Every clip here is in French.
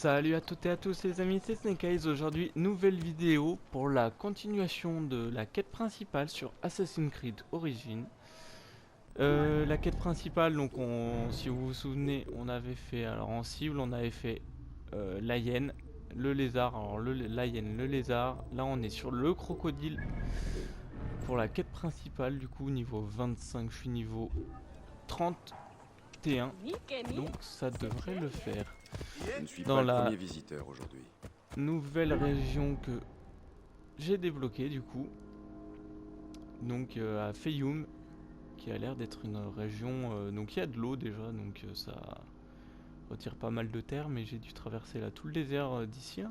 Salut à toutes et à tous les amis, c'est Snake Eyes. Aujourd'hui, nouvelle vidéo pour la continuation de la quête principale sur Assassin's Creed Origins. La quête principale, donc si vous vous souvenez, on avait fait, alors en cible, on avait fait la hyène, le lézard, alors la hyène, le lézard. Là on est sur le crocodile pour la quête principale, du coup niveau 25, je suis niveau 31, donc ça devrait le faire. Je ne suis Dans pas le la premier visiteur aujourd'hui. nouvelle région que j'ai débloquée du coup, donc à Fayum, qui a l'air d'être une région, donc il y a de l'eau déjà, donc ça retire pas mal de terre, mais j'ai dû traverser là tout le désert d'ici.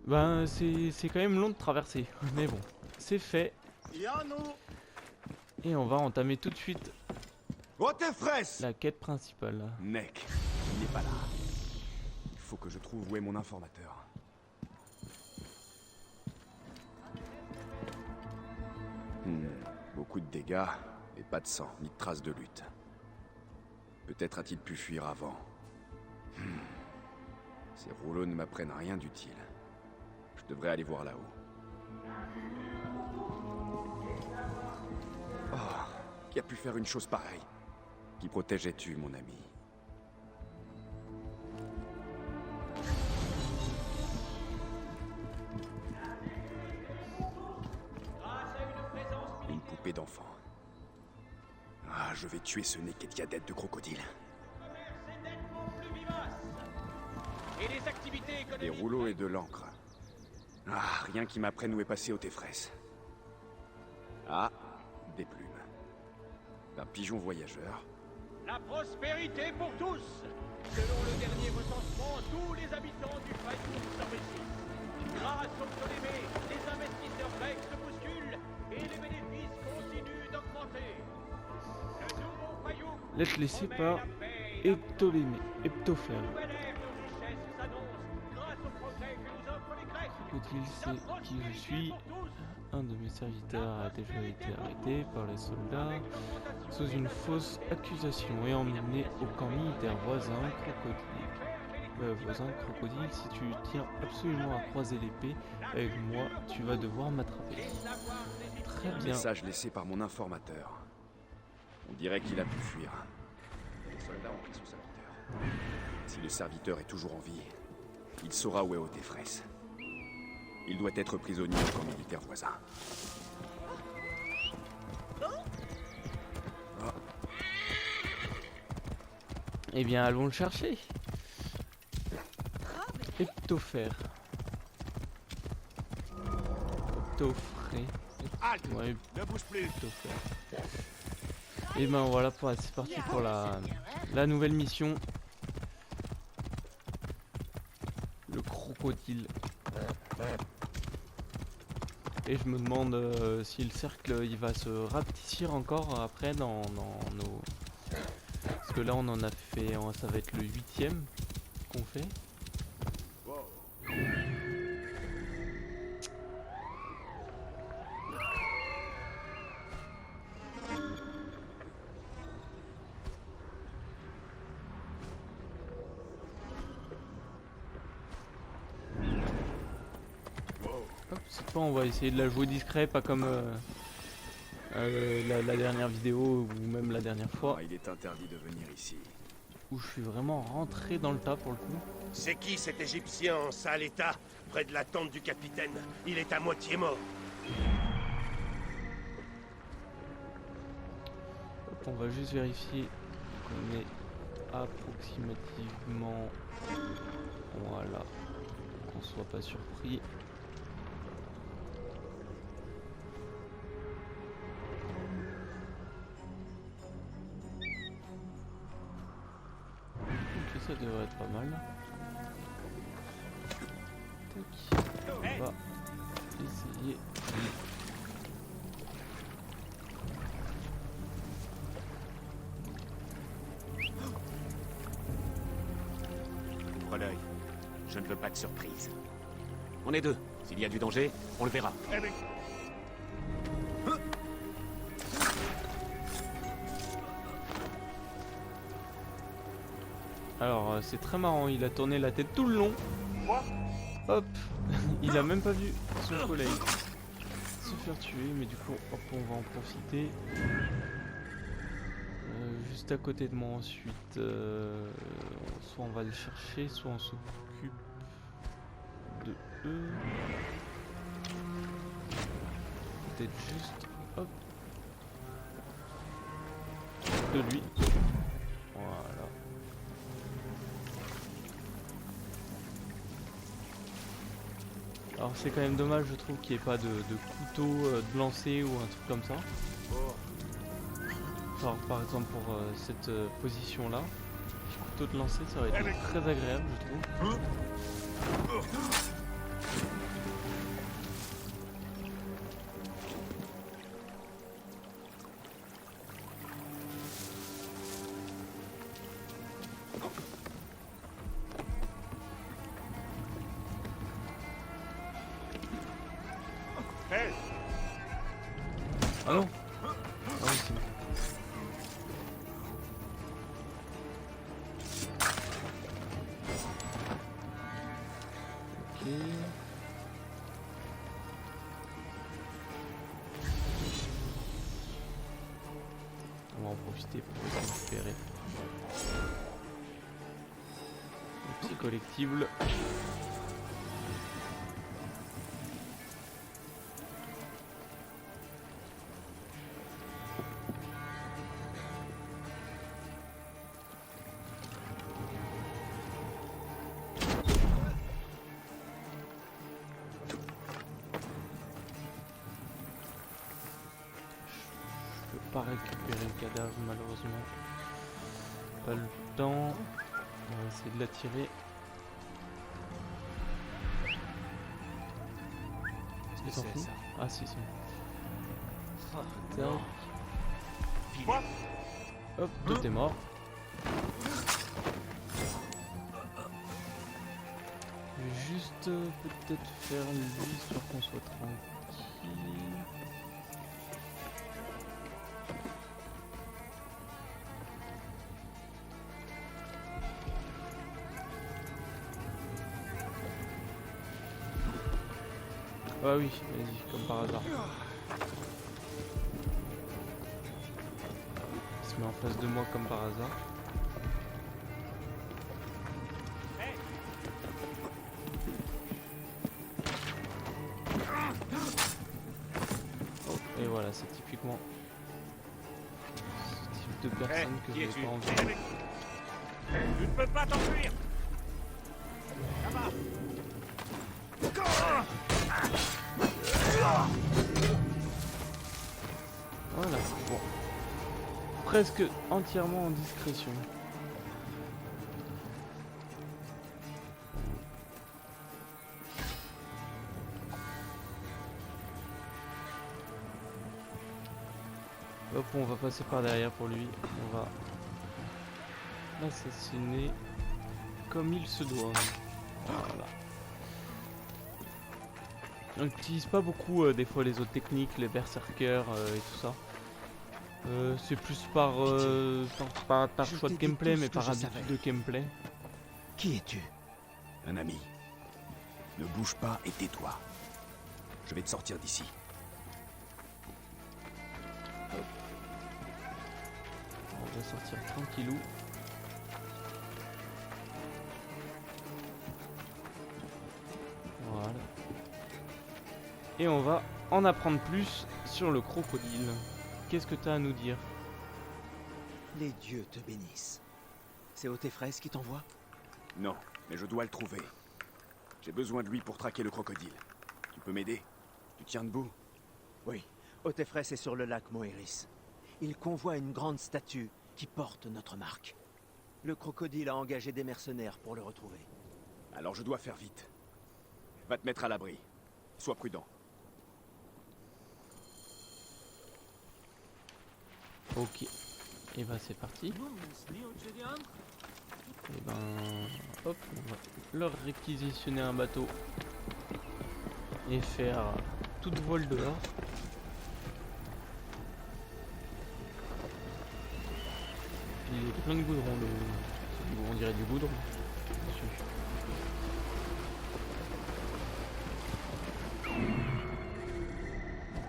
Ben c'est quand même long de traverser, mais bon, c'est fait. Et on va entamer tout de suite Oh tes fraises! la quête principale. Mec, il n'est pas là. Il faut que je trouve où est mon informateur. Beaucoup de dégâts, mais pas de sang, ni de traces de lutte. Peut-être a-t-il pu fuir avant. Ces rouleaux ne m'apprennent rien d'utile. Je devrais aller voir là-haut. Oh, qui a pu faire une chose pareille? Qui protégeais-tu, mon ami? Une poupée d'enfant. Ah, je vais tuer ce nez diadète de crocodile. Des rouleaux et de l'encre. Ah, rien qui m'apprenne où est passé Otefres. Ah, des plumes. Un pigeon voyageur. La prospérité pour tous. Selon le dernier recensement, tous les habitants du Fayoum s'enrichissent. Grâce au Ptolémée, les investisseurs grecs se bousculent et les bénéfices continuent d'augmenter. Le nouveau Fayoum Lettre laissée promet par la paix et Ptolémée, Eptophère. une nouvelle ère de richesse s'annonce grâce au progrès que nous offrent les Grecs. Crocodile, c'est qui je suis. Un de mes serviteurs a déjà été arrêté par les soldats sous une fausse accusation et emmené au camp militaire voisin Crocodile, si tu tiens absolument à croiser l'épée avec moi, tu vas devoir m'attraper. Très Un bien. message laissé par mon informateur. On dirait qu'il a pu fuir. Les soldats ont pris son serviteur. Si le serviteur est toujours en vie, il saura où est Otefres. Il doit être prisonnier au camp militaire voisin. Eh bien, allons le chercher. Eptophère. Eptophré. Ouais, Ne bouge plus. Eptophère. Et ben voilà, c'est parti pour la nouvelle mission. Le crocodile. Et je me demande si le cercle il va se rapetissir encore après dans nos... Parce que là on en a fait, ça va être le 8e qu'on fait. Hop, cette fois on va essayer de la jouer discret, pas comme la dernière vidéo ou même la dernière fois Ah, il est interdit de venir ici. où je suis vraiment rentré dans le tas pour le coup. C'est qui cet Égyptien en sale état, près de la tente du capitaine? Il est à moitié mort. Hop, on va juste vérifier qu'on est approximativement, voilà, qu'on soit pas surpris. Ok, ça devrait être pas mal. Tac. On va essayer. Ouvre l'œil. Je ne veux pas de surprise. On est deux. S'il y a du danger, on le verra. Alors c'est très marrant, il a tourné la tête tout le long. Hop, il a même pas vu son collègue se faire tuer, mais du coup hop, on va en profiter. Juste à côté de moi ensuite, soit on va le chercher, soit on s'occupe de eux. Peut-être juste hop de lui. Voilà. Alors c'est quand même dommage, je trouve, qu'il n'y ait pas de couteau de lancer ou un truc comme ça. Genre par exemple pour cette position là, couteau de lancer ça aurait été très agréable, je trouve. Ah non. Ah oui, c'est bon. Ok. On va en profiter pour récupérer le petit collectible. Pas récupérer le cadavre malheureusement. Pas le temps. On va essayer de l'attirer. Est-ce que t'en fous? Ah si si. Tac. Hop, toi t'es mort. Je vais juste peut-être faire lui histoire qu'on soit tranquille. Ah oui, vas-y, comme par hasard. Il se met en face de moi comme par hasard. Oh, et voilà, c'est typiquement ce type de personne que je n'ai pas envie. Tu ne peux pas t'enfuir. Voilà, bon. Presque entièrement en discrétion. Hop, on va passer par derrière pour lui. On va l'assassiner comme il se doit. Voilà. On n'utilise pas beaucoup des fois les autres techniques, les berserkers et tout ça. C'est plus par choix de gameplay, mais par habitude de gameplay. Qui es-tu? Un ami. Ne bouge pas et tais-toi. Je vais te sortir d'ici. On va sortir tranquillou. Voilà. Et on va en apprendre plus sur le crocodile. Qu'est-ce que tu as à nous dire? Les dieux te bénissent. C'est Otefres qui t'envoie? Non, mais je dois le trouver. J'ai besoin de lui pour traquer le crocodile. Tu peux m'aider? Tu tiens debout? Oui, Otefres est sur le lac Moeris. Il convoie une grande statue qui porte notre marque. Le crocodile a engagé des mercenaires pour le retrouver. Alors je dois faire vite. Va te mettre à l'abri. Sois prudent. Ok. Et ben c'est parti. Et ben hop, on va leur réquisitionner un bateau et faire toute voile dehors. Il est plein de goudron le On dirait du goudron. Dessus.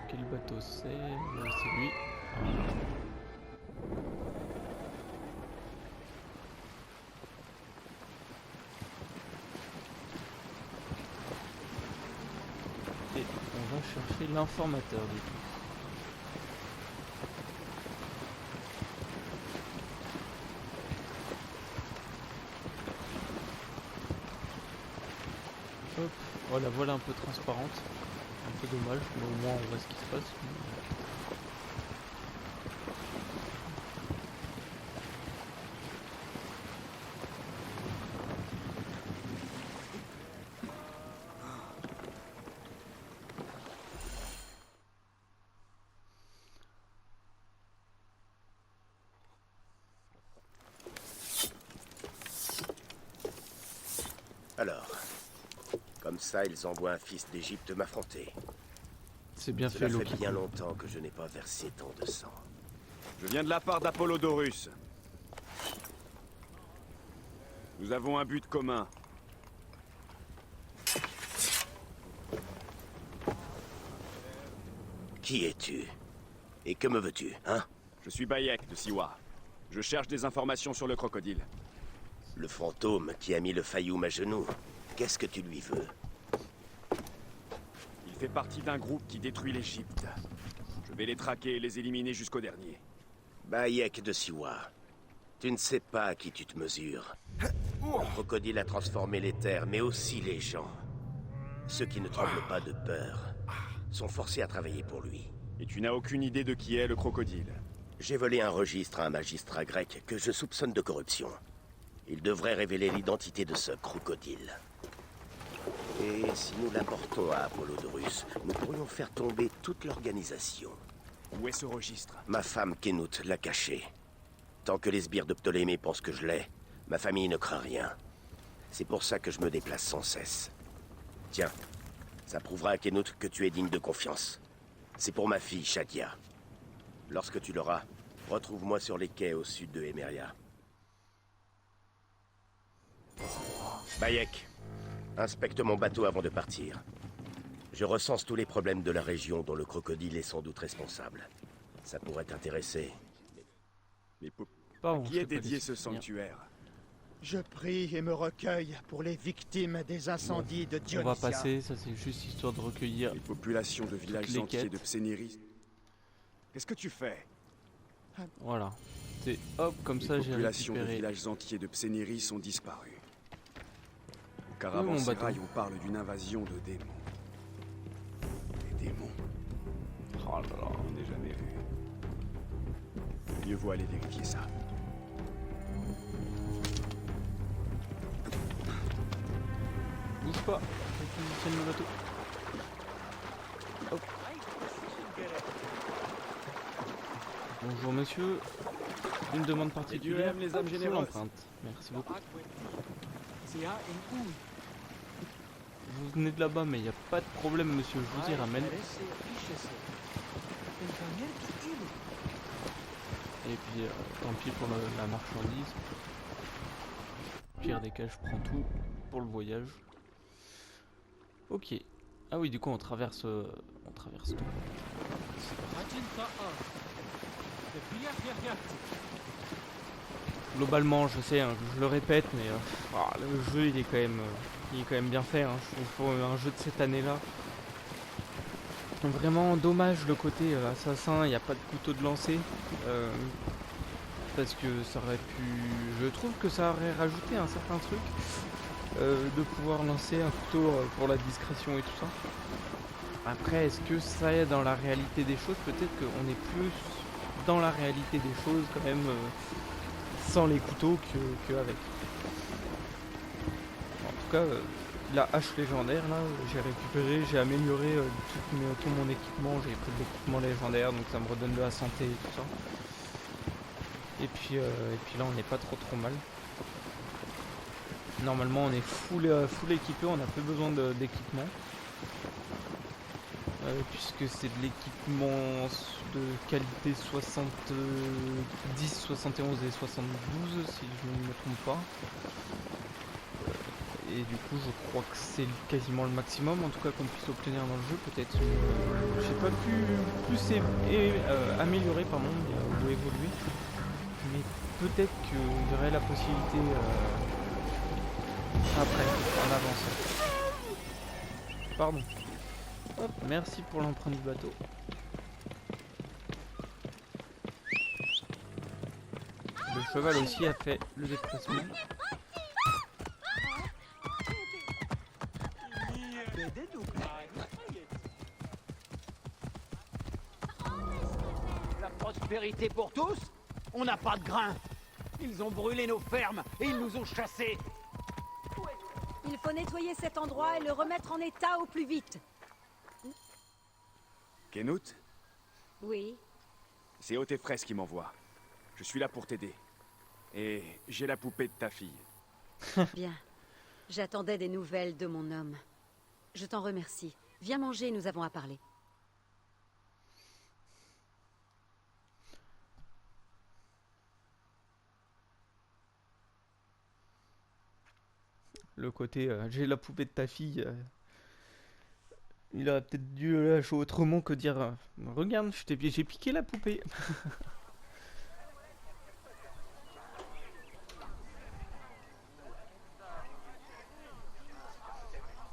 Quel bateau c'est? Là, c'est lui. Et on va chercher l'informateur du coup. Hop, voilà, voilà un peu transparente. Un peu dommage, mais au moins on voit ce qui se passe. Alors, comme ça, ils envoient un fils d'Égypte m'affronter. C'est bien fait, Cela fait Loki. bien longtemps que je n'ai pas versé tant de sang. Je viens de la part d'Apollodorus. Nous avons un but commun. Qui es-tu? Et que me veux-tu, hein? Je suis Bayek de Siwa. Je cherche des informations sur le crocodile. Le fantôme qui a mis le Fayoum à genoux. Qu'est-ce que tu lui veux? Il fait partie d'un groupe qui détruit l'Égypte. Je vais les traquer et les éliminer jusqu'au dernier. Bayek de Siwa, tu ne sais pas à qui tu te mesures. Le crocodile a transformé les terres, mais aussi les gens. Ceux qui ne tremblent pas de peur sont forcés à travailler pour lui. Et tu n'as aucune idée de qui est le crocodile? J'ai volé un registre à un magistrat grec que je soupçonne de corruption. Il devrait révéler l'identité de ce crocodile. Et si nous l'apportons à Apollodorus, nous pourrions faire tomber toute l'organisation. Où est ce registre? Ma femme Kénout l'a caché. Tant que les sbires de Ptolémée pensent que je l'ai, ma famille ne craint rien. C'est pour ça que je me déplace sans cesse. Tiens, ça prouvera à Kénout que tu es digne de confiance. C'est pour ma fille, Shadia. Lorsque tu l'auras, retrouve-moi sur les quais au sud de Emeria. Bayek, inspecte mon bateau avant de partir. Je recense tous les problèmes de la région dont le crocodile est sans doute responsable. Ça pourrait t'intéresser. Mais Pardon, qui je est t'ai pas dédié laissé ce finir. sanctuaire? Je prie et me recueille pour les victimes des incendies de On Dionysia. va passer, ça c'est juste histoire de recueillir. Les populations de villages les entiers quêtes. de Psénéris. Qu'est-ce que tu fais? Voilà. C'est hop, comme Les ça j'ai populations de récupéré. villages entiers de Psénéris ont disparu. Au mon caravansérail, bateau. on parle d'une invasion de démons. Des démons. Oh là là, on n'est jamais vu. Mieux vaut aller vérifier ça. Bouge pas, faut que tu tiennes le bateau. Hop. Bonjour monsieur. Une demande particulière. aime les âmes Sous généreuses. l'empreinte. Merci beaucoup. Vous venez de là-bas, mais il n'y a pas de problème monsieur, je vous y ramène. Et puis tant pis pour la marchandise. Pire des cas, je prends tout pour le voyage. Ok. Ah oui, du coup on traverse tout. Globalement, je sais, hein, je le répète, mais le jeu il est quand même bien fait. Hein. Je trouve pour un jeu de cette année-là. Vraiment dommage le côté assassin, il n'y a pas de couteau de lancer. Parce que ça aurait pu... Je trouve que ça aurait rajouté un certain truc. De pouvoir lancer un couteau pour la discrétion et tout ça. Après, est-ce que ça est dans la réalité des choses? Peut-être qu'on est plus dans la réalité des choses quand même sans les couteaux que avec. En tout cas, la hache légendaire là, j'ai récupéré, j'ai amélioré tout mon équipement, j'ai pris de l'équipement légendaire, donc ça me redonne de la santé et tout ça. Et puis là on n'est pas trop mal. Normalement on est full équipé, on n'a plus besoin d'équipement. puisque c'est de l'équipement de qualité 70, 71 et 72 si je ne me trompe pas. Et du coup je crois que c'est quasiment le maximum en tout cas qu'on puisse obtenir dans le jeu. Peut-être j'ai pas pu plus améliorer pardon, ou évoluer, mais peut-être qu'il y aurait la possibilité après en avançant. Pardon. Hop, merci pour l'empreinte du bateau. Le cheval aussi a fait le déplacement. La prospérité pour tous? On n'a pas de grain. Ils ont brûlé nos fermes et ils nous ont chassés. Il faut nettoyer cet endroit et le remettre en état au plus vite. Kenut, Oui, c'est Otefres qui m'envoie. Je suis là pour t'aider. Et j'ai la poupée de ta fille. bien. J'attendais des nouvelles de mon homme. Je t'en remercie. Viens manger, nous avons à parler. Le côté j'ai la poupée de ta fille. Il aurait peut-être dû lâcher autrement que dire regarde, j'ai piqué la poupée.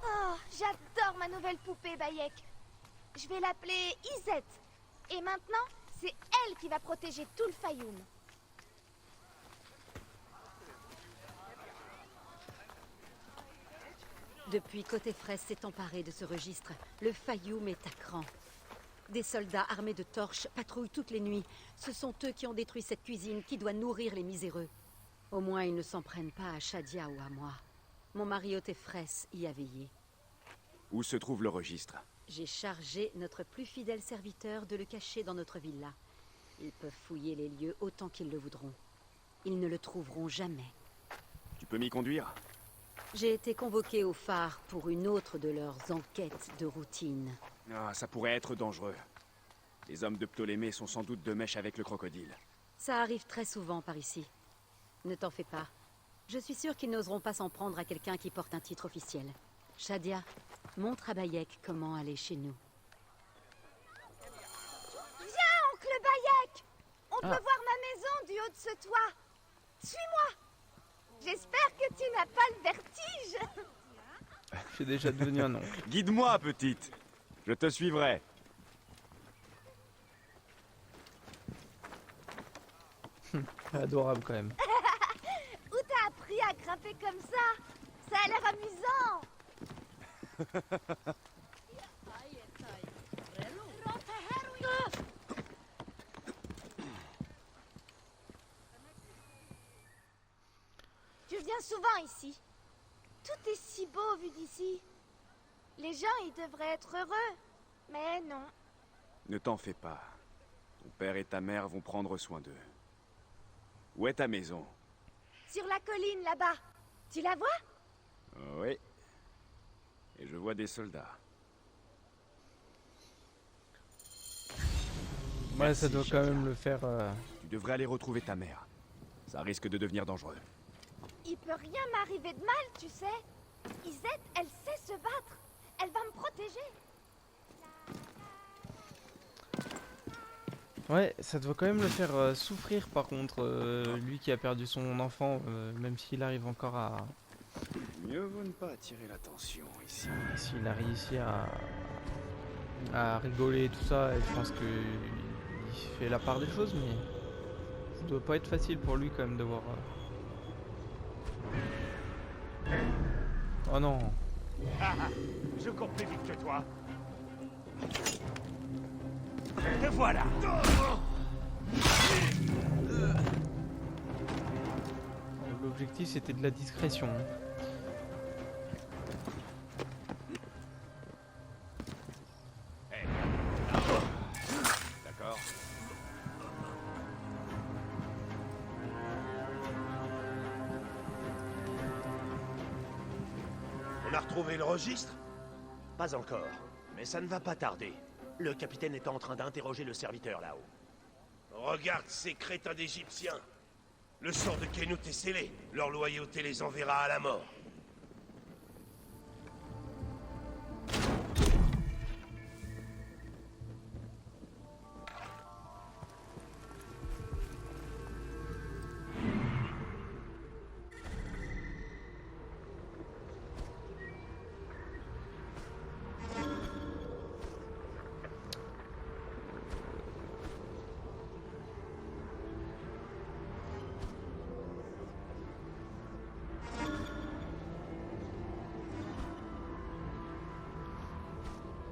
Oh, j'adore ma nouvelle poupée, Bayek. Je vais l'appeler Izette. Et maintenant, c'est elle qui va protéger tout le Fayoum. Depuis qu'Otefres s'est emparé de ce registre, le Fayoum est à cran. Des soldats armés de torches patrouillent toutes les nuits. Ce sont eux qui ont détruit cette cuisine qui doit nourrir les miséreux. Au moins, ils ne s'en prennent pas à Shadia ou à moi. Mon mari Otefres y a veillé. Où se trouve le registre? J'ai chargé notre plus fidèle serviteur de le cacher dans notre villa. Ils peuvent fouiller les lieux autant qu'ils le voudront. Ils ne le trouveront jamais. Tu peux m'y conduire? J'ai été convoqué au phare pour une autre de leurs enquêtes de routine. Ah, ça pourrait être dangereux. Les hommes de Ptolémée sont sans doute de mèche avec le crocodile. Ça arrive très souvent par ici. Ne t'en fais pas. Je suis sûre qu'ils n'oseront pas s'en prendre à quelqu'un qui porte un titre officiel. Shadia, montre à Bayek comment aller chez nous. Viens, oncle Bayek! On peut voir ma maison du haut de ce toit. Suis-moi! J'espère que tu n'as pas le vertige. J'ai déjà devenu un oncle. Guide-moi, petite. Je te suivrai. Adorable quand même. Où t'as appris à grimper comme ça? Ça a l'air amusant. Tu viens souvent ici. Tout est si beau vu d'ici. Les gens, ils devraient être heureux. Mais non. Ne t'en fais pas. Ton père et ta mère vont prendre soin d'eux. Où est ta maison? Sur la colline, là-bas. Tu la vois? Oui. Et je vois des soldats. Ouais, ça Merci, doit quand Shadia. même le faire. Tu devrais aller retrouver ta mère. Ça risque de devenir dangereux. Il peut rien m'arriver de mal, tu sais. Izette, elle sait se battre. Elle va me protéger. Ouais, ça doit quand même le faire souffrir par contre, lui qui a perdu son enfant, même s'il arrive encore à... Mieux vaut ne pas attirer l'attention ici. S'il a réussi à rigoler et tout ça, et je pense que il fait la part des choses, mais ça doit pas être facile pour lui quand même de voir... Oh non. Je cours plus vite que toi. Te voilà. L'objectif c'était de la discrétion. D'accord. On a retrouvé le registre? Pas encore. Mais ça ne va pas tarder. Le capitaine est en train d'interroger le serviteur là-haut. Regarde ces crétins d'Égyptiens. Le sort de Kenut est scellé. Leur loyauté les enverra à la mort.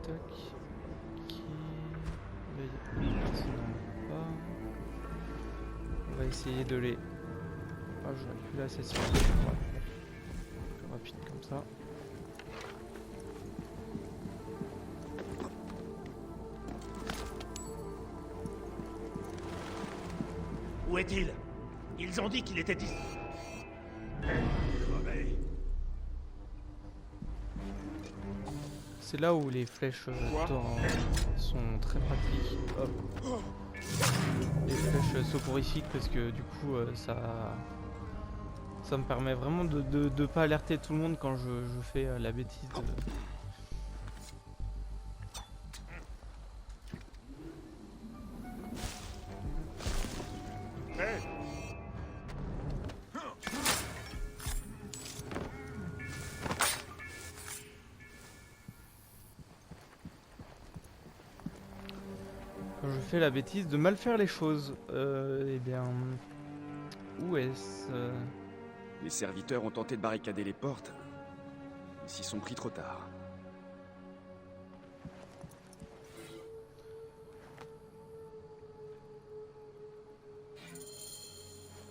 Tac. Qui... Personne n'en a pas. On va essayer de les... Ah, j'aurais pu la session. Ouais. Plus rapide comme ça. Où est-il? Ils ont dit qu'il était ici. C'est là où les flèches d'or sont très pratiques. Hop. Les flèches soporifiques parce que du coup ça me permet vraiment de pas alerter tout le monde quand je fais la bêtise de... Quand je fais la bêtise de mal faire les choses, eh bien... Où est-ce Les serviteurs ont tenté de barricader les portes, mais s'y sont pris trop tard.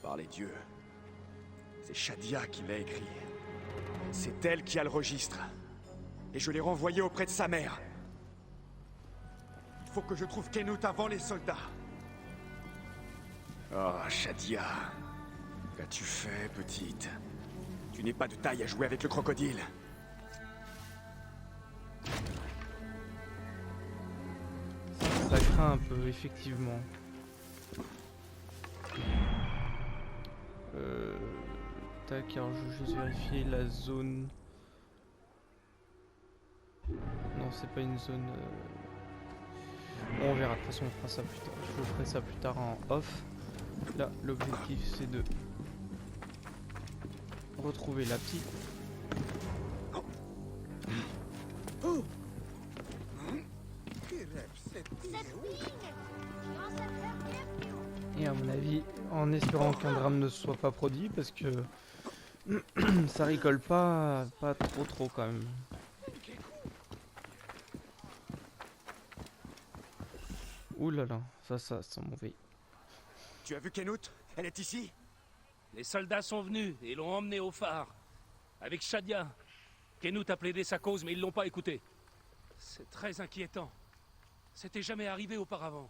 Par les dieux, c'est Shadia qui l'a écrit. C'est elle qui a le registre. Et je l'ai renvoyé auprès de sa mère. Il faut que je trouve Kenut avant les soldats. Oh, Shadia. Qu'as-tu fait, petite? Tu n'es pas de taille à jouer avec le crocodile. Ça craint un peu, effectivement. Tac, alors je vais juste vérifier la zone. Non, c'est pas une zone... Bon, on verra, de toute façon on fera ça plus tard. Je ferai ça plus tard en off. Là, l'objectif c'est de retrouver la petite. Et à mon avis, en espérant qu'un drame ne soit pas produit, parce que ça rigole pas trop quand même. Ouh là là, ça sent mauvais. Tu as vu Kenut? Elle est ici? Les soldats sont venus et l'ont emmené au phare. Avec Shadia. Kenut a plaidé sa cause, mais ils l'ont pas écouté. C'est très inquiétant. C'était jamais arrivé auparavant.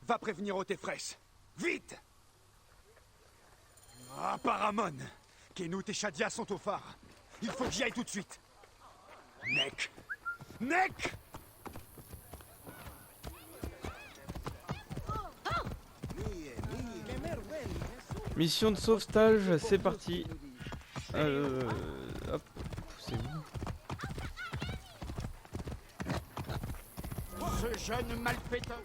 Va prévenir Otefres. Vite! Ah, Paramon! Kenut et Shadia sont au phare. Il faut que j'y aille tout de suite. Nek! Nek! Mission de sauvetage, c'est parti. Hop, poussez-vous. Ce jeune malfaiteur.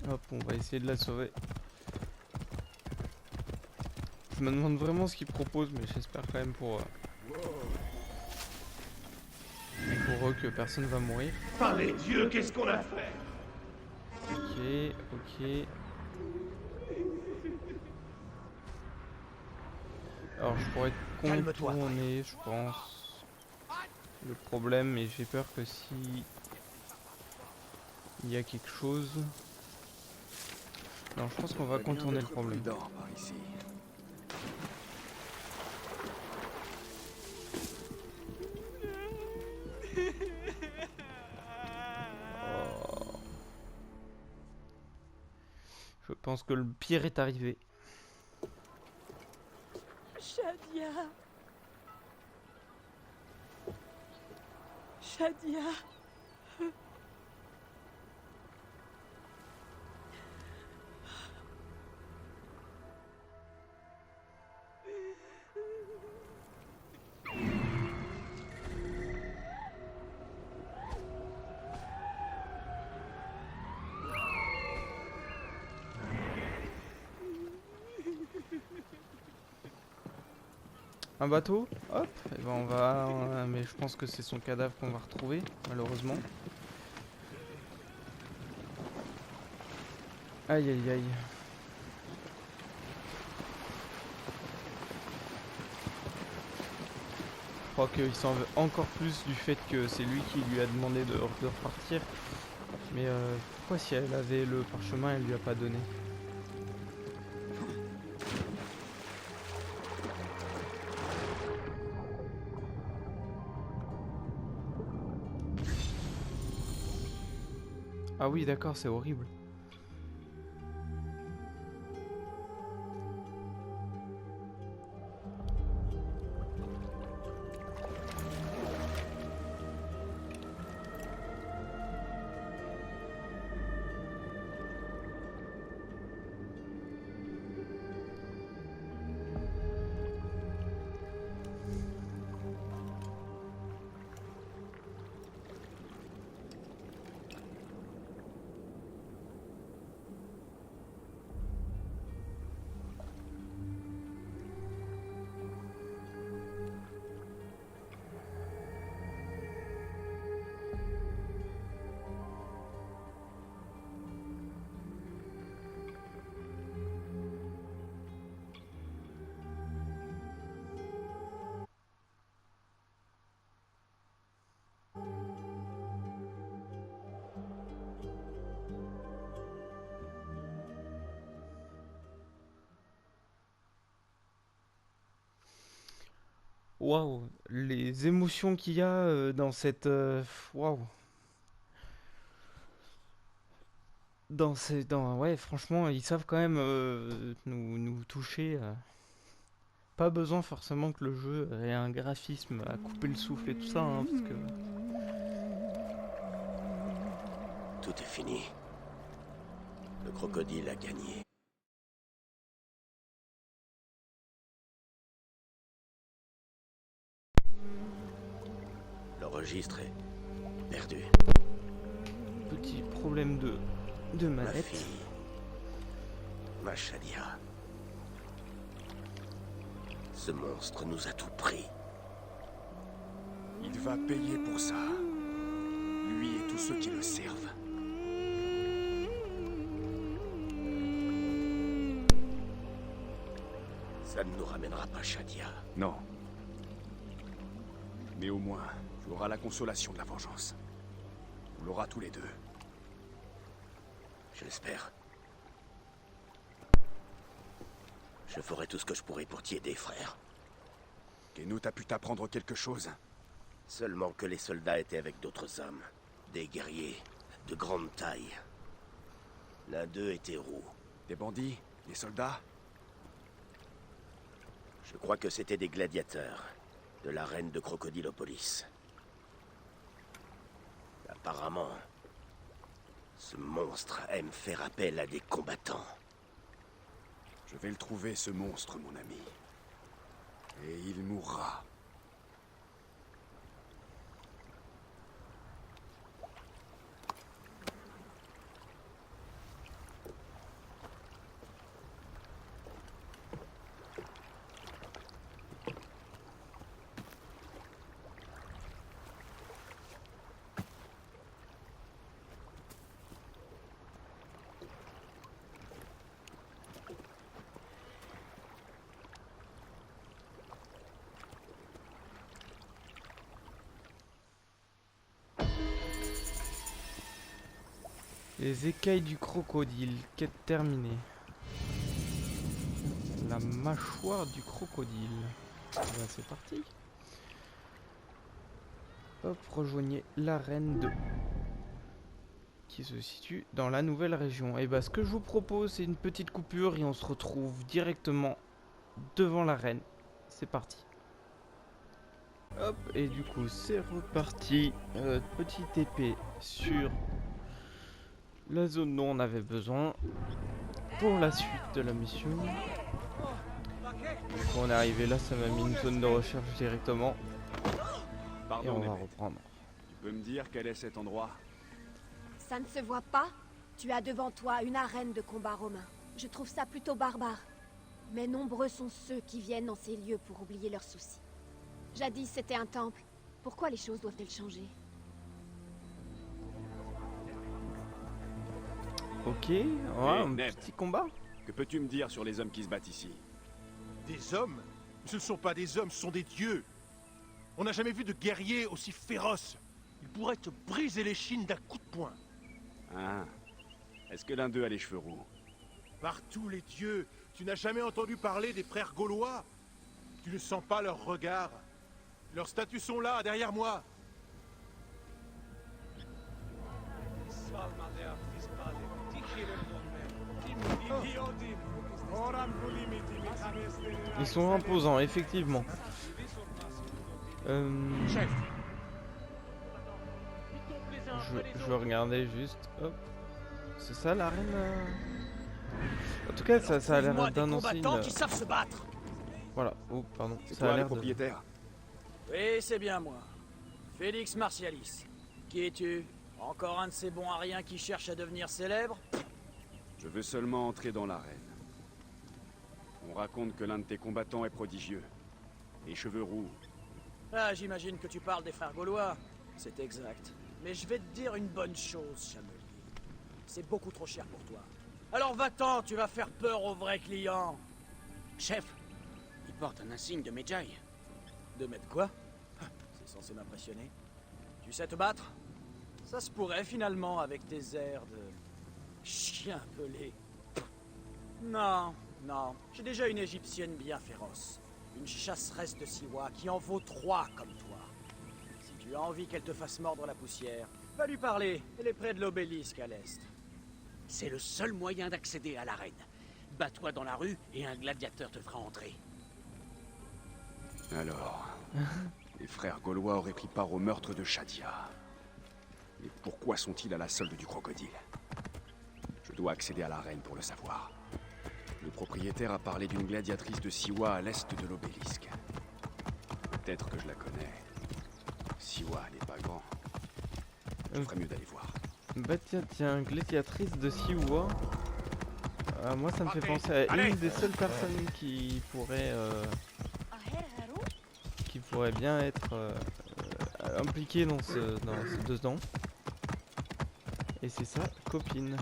Hop, on va essayer de la sauver. Je me demande vraiment ce qu'il propose, mais j'espère quand même pour eux que personne va mourir. Par les dieux, qu'est-ce qu'on a fait? Ok. Alors je pourrais contourner, je pense, le problème, mais j'ai peur que si il y a quelque chose... Non, je pense qu'on va contourner le problème. Par ici. Je pense que le pire est arrivé. Shadia. Shadia. Un bateau, hop, et ben on va, mais je pense que c'est son cadavre qu'on va retrouver, malheureusement. Aïe aïe aïe. Je crois qu'il s'en veut encore plus du fait que c'est lui qui lui a demandé de repartir. Mais pourquoi si elle avait le parchemin, elle lui a pas donné? Ah oui, d'accord, c'est horrible. Waouh, les émotions qu'il y a dans cette... Waouh. Ouais, franchement, ils savent quand même nous toucher. Pas besoin forcément que le jeu ait un graphisme à couper le souffle et tout ça, hein, parce que... Tout est fini. Le crocodile a gagné. Le registre est perdu. Petit problème de Ma manette. fille. Ma Shadia. Ce monstre nous a tout pris. Il va payer pour ça. Lui et tous ceux qui le servent. Ça ne nous ramènera pas Shadia. Non. Mais au moins, tu auras la consolation de la vengeance. On l'aura tous les deux. J'espère. Je ferai tout ce que je pourrai pour t'aider, frère. Kenut a pu t'apprendre quelque chose. Seulement que les soldats étaient avec d'autres hommes. Des guerriers de grande taille. L'un d'eux était roux. Des bandits? Des soldats? Je crois que c'était des gladiateurs. De la reine de Crocodilopolis. Apparemment, ce monstre aime faire appel à des combattants. Je vais le trouver, ce monstre, mon ami. Et il mourra. Les écailles du crocodile, quête terminée. La mâchoire du crocodile. Bah, c'est parti. Hop, rejoignez l'arène 2. Qui se situe dans la nouvelle région. Et bah ce que je vous propose, c'est une petite coupure et on se retrouve directement devant l'arène c'est parti. Hop, et du coup c'est reparti. Petite épée sur la zone dont on avait besoin pour la suite de la mission. Donc on est arrivé là, ça m'a mis une zone de recherche directement. Et on va reprendre. Tu peux me dire quel est cet endroit? Ça ne se voit pas? Tu as devant toi une arène de combat romain. Je trouve ça plutôt barbare. Mais nombreux sont ceux qui viennent en ces lieux pour oublier leurs soucis. Jadis, c'était un temple. Pourquoi les choses doivent-elles changer? Ok, ouais, un Ned, petit combat. Que peux-tu me dire sur les hommes qui se battent ici? Des hommes? Ce ne sont pas des hommes, ce sont des dieux. On n'a jamais vu de guerrier aussi féroce. Il pourrait te briser les chines d'un coup de poing. Ah. Est-ce que l'un d'eux a les cheveux roux? Par tous les dieux, tu n'as jamais entendu parler des frères gaulois? Tu ne sens pas leur regard? Leurs statues sont là, derrière moi. Ils sont imposants, effectivement. Chef. Je regardais juste. Hop. C'est ça l'arène En tout cas, ça a l'air d'annoncer une... qui savent se battre. Voilà. Oh, pardon. C'est Ça a toi le l'air de... propriétaire? Oui, c'est bien moi. Félix Martialis. Qui es-tu? Encore un de ces bons à rien qui cherche à devenir célèbre? Je veux seulement entrer dans l'arène. On raconte que l'un de tes combattants est prodigieux. Les cheveux roux. Ah, j'imagine que tu parles des frères gaulois. C'est exact. Mais je vais te dire une bonne chose, Chamelier. C'est beaucoup trop cher pour toi. Alors va-t'en, tu vas faire peur aux vrais clients. Chef, il porte un insigne de Medjay. De mettre quoi? C'est censé m'impressionner. Tu sais te battre? Ça se pourrait finalement avec tes airs de... chien pelé. Non, non. J'ai déjà une égyptienne bien féroce. Une chasseresse de Siwa qui en vaut 3 comme toi. Si tu as envie qu'elle te fasse mordre la poussière, va lui parler. Elle est près de l'obélisque à l'est. C'est le seul moyen d'accéder à l'arène. Bats-toi dans la rue et un gladiateur te fera entrer. Alors, les frères gaulois auraient pris part au meurtre de Shadia. Mais pourquoi sont-ils à la solde du crocodile? Je dois accéder à l'arène pour le savoir. Le propriétaire a parlé d'une gladiatrice de Siwa à l'est de l'obélisque. Peut-être que je la connais. Siwa n'est pas grand. Je ferais mieux d'aller voir. Bah tiens, gladiatrice de Siwa. Moi ça me fait penser à une des seules personnes qui pourrait bien être impliquée dans dedans. Et c'est sa copine.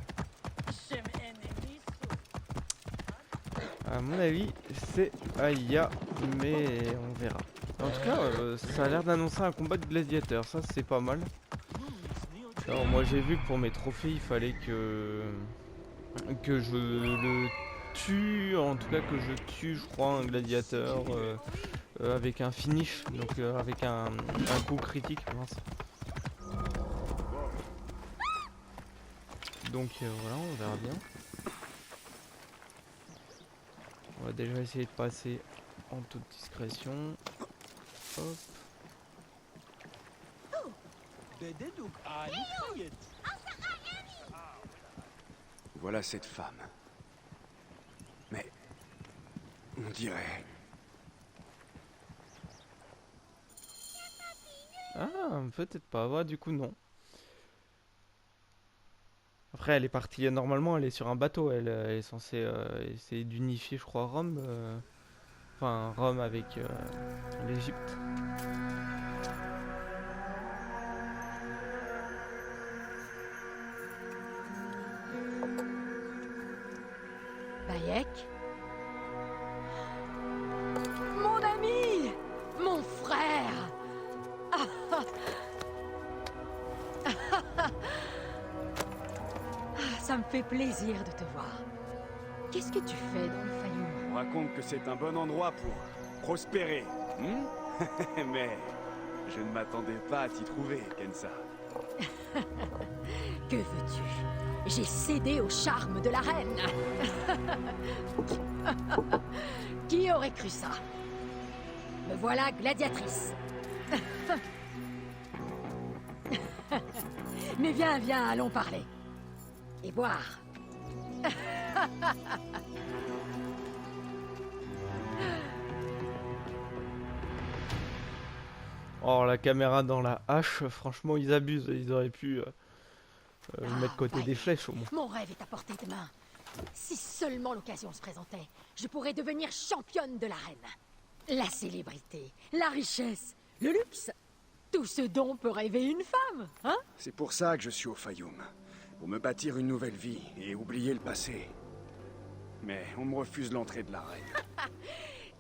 À mon avis, c'est Aya, mais on verra. En tout cas, ça a l'air d'annoncer un combat de gladiateurs, ça c'est pas mal. Alors moi j'ai vu que pour mes trophées, il fallait que je le tue, en tout cas que je tue, je crois, un gladiateur avec un finish, donc avec un coup critique, mince. Donc voilà, on verra bien. On va déjà essayer de passer en toute discrétion. Hop. Voilà cette femme. Mais... on dirait... Ah, peut-être pas. Ouais, du coup, non. Après, elle est partie... Normalement, elle est sur un bateau. Elle est censée essayer d'unifier, je crois, Rome. Enfin, Rome avec l'Égypte. Bayek? Mon ami! Mon frère! Ça me fait plaisir de te voir. Qu'est-ce que tu fais dans le Fayoum? On raconte que c'est un bon endroit pour prospérer. Mais je ne m'attendais pas à t'y trouver, Kensa. Que veux-tu? J'ai cédé au charme de la reine. Qui aurait cru ça? Me voilà gladiatrice. Mais viens, viens, allons parler. Et boire. Oh, la caméra dans la hache, franchement, ils abusent. Ils auraient pu mettre côté des flèches au moins. Mon rêve est à portée de main. Si seulement l'occasion se présentait, je pourrais devenir championne de l'arène. La célébrité, la richesse, le luxe, tout ce dont peut rêver une femme, hein? C'est pour ça que je suis au Fayoum. Pour me bâtir une nouvelle vie et oublier le passé. Mais on me refuse l'entrée de l'arène.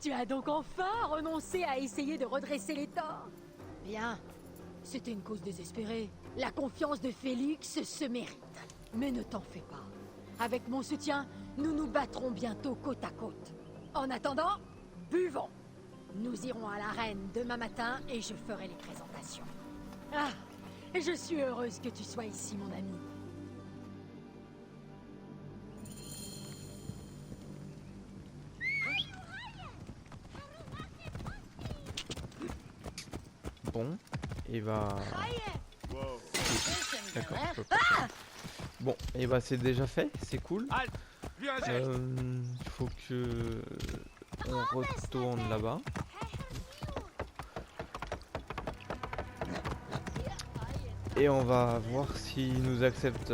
Tu as donc enfin renoncé à essayer de redresser les torts? Bien. C'était une cause désespérée. La confiance de Félix se mérite. Mais ne t'en fais pas. Avec mon soutien, nous nous battrons bientôt côte à côte. En attendant, buvons. Nous irons à l'arène demain matin et je ferai les présentations. Ah, je suis heureuse que tu sois ici, mon ami. Bon, et bah... D'accord, je peux pas. Bon, et bah c'est déjà fait, c'est cool. Il faut que... on retourne là-bas. Et on va voir s'ils nous acceptent,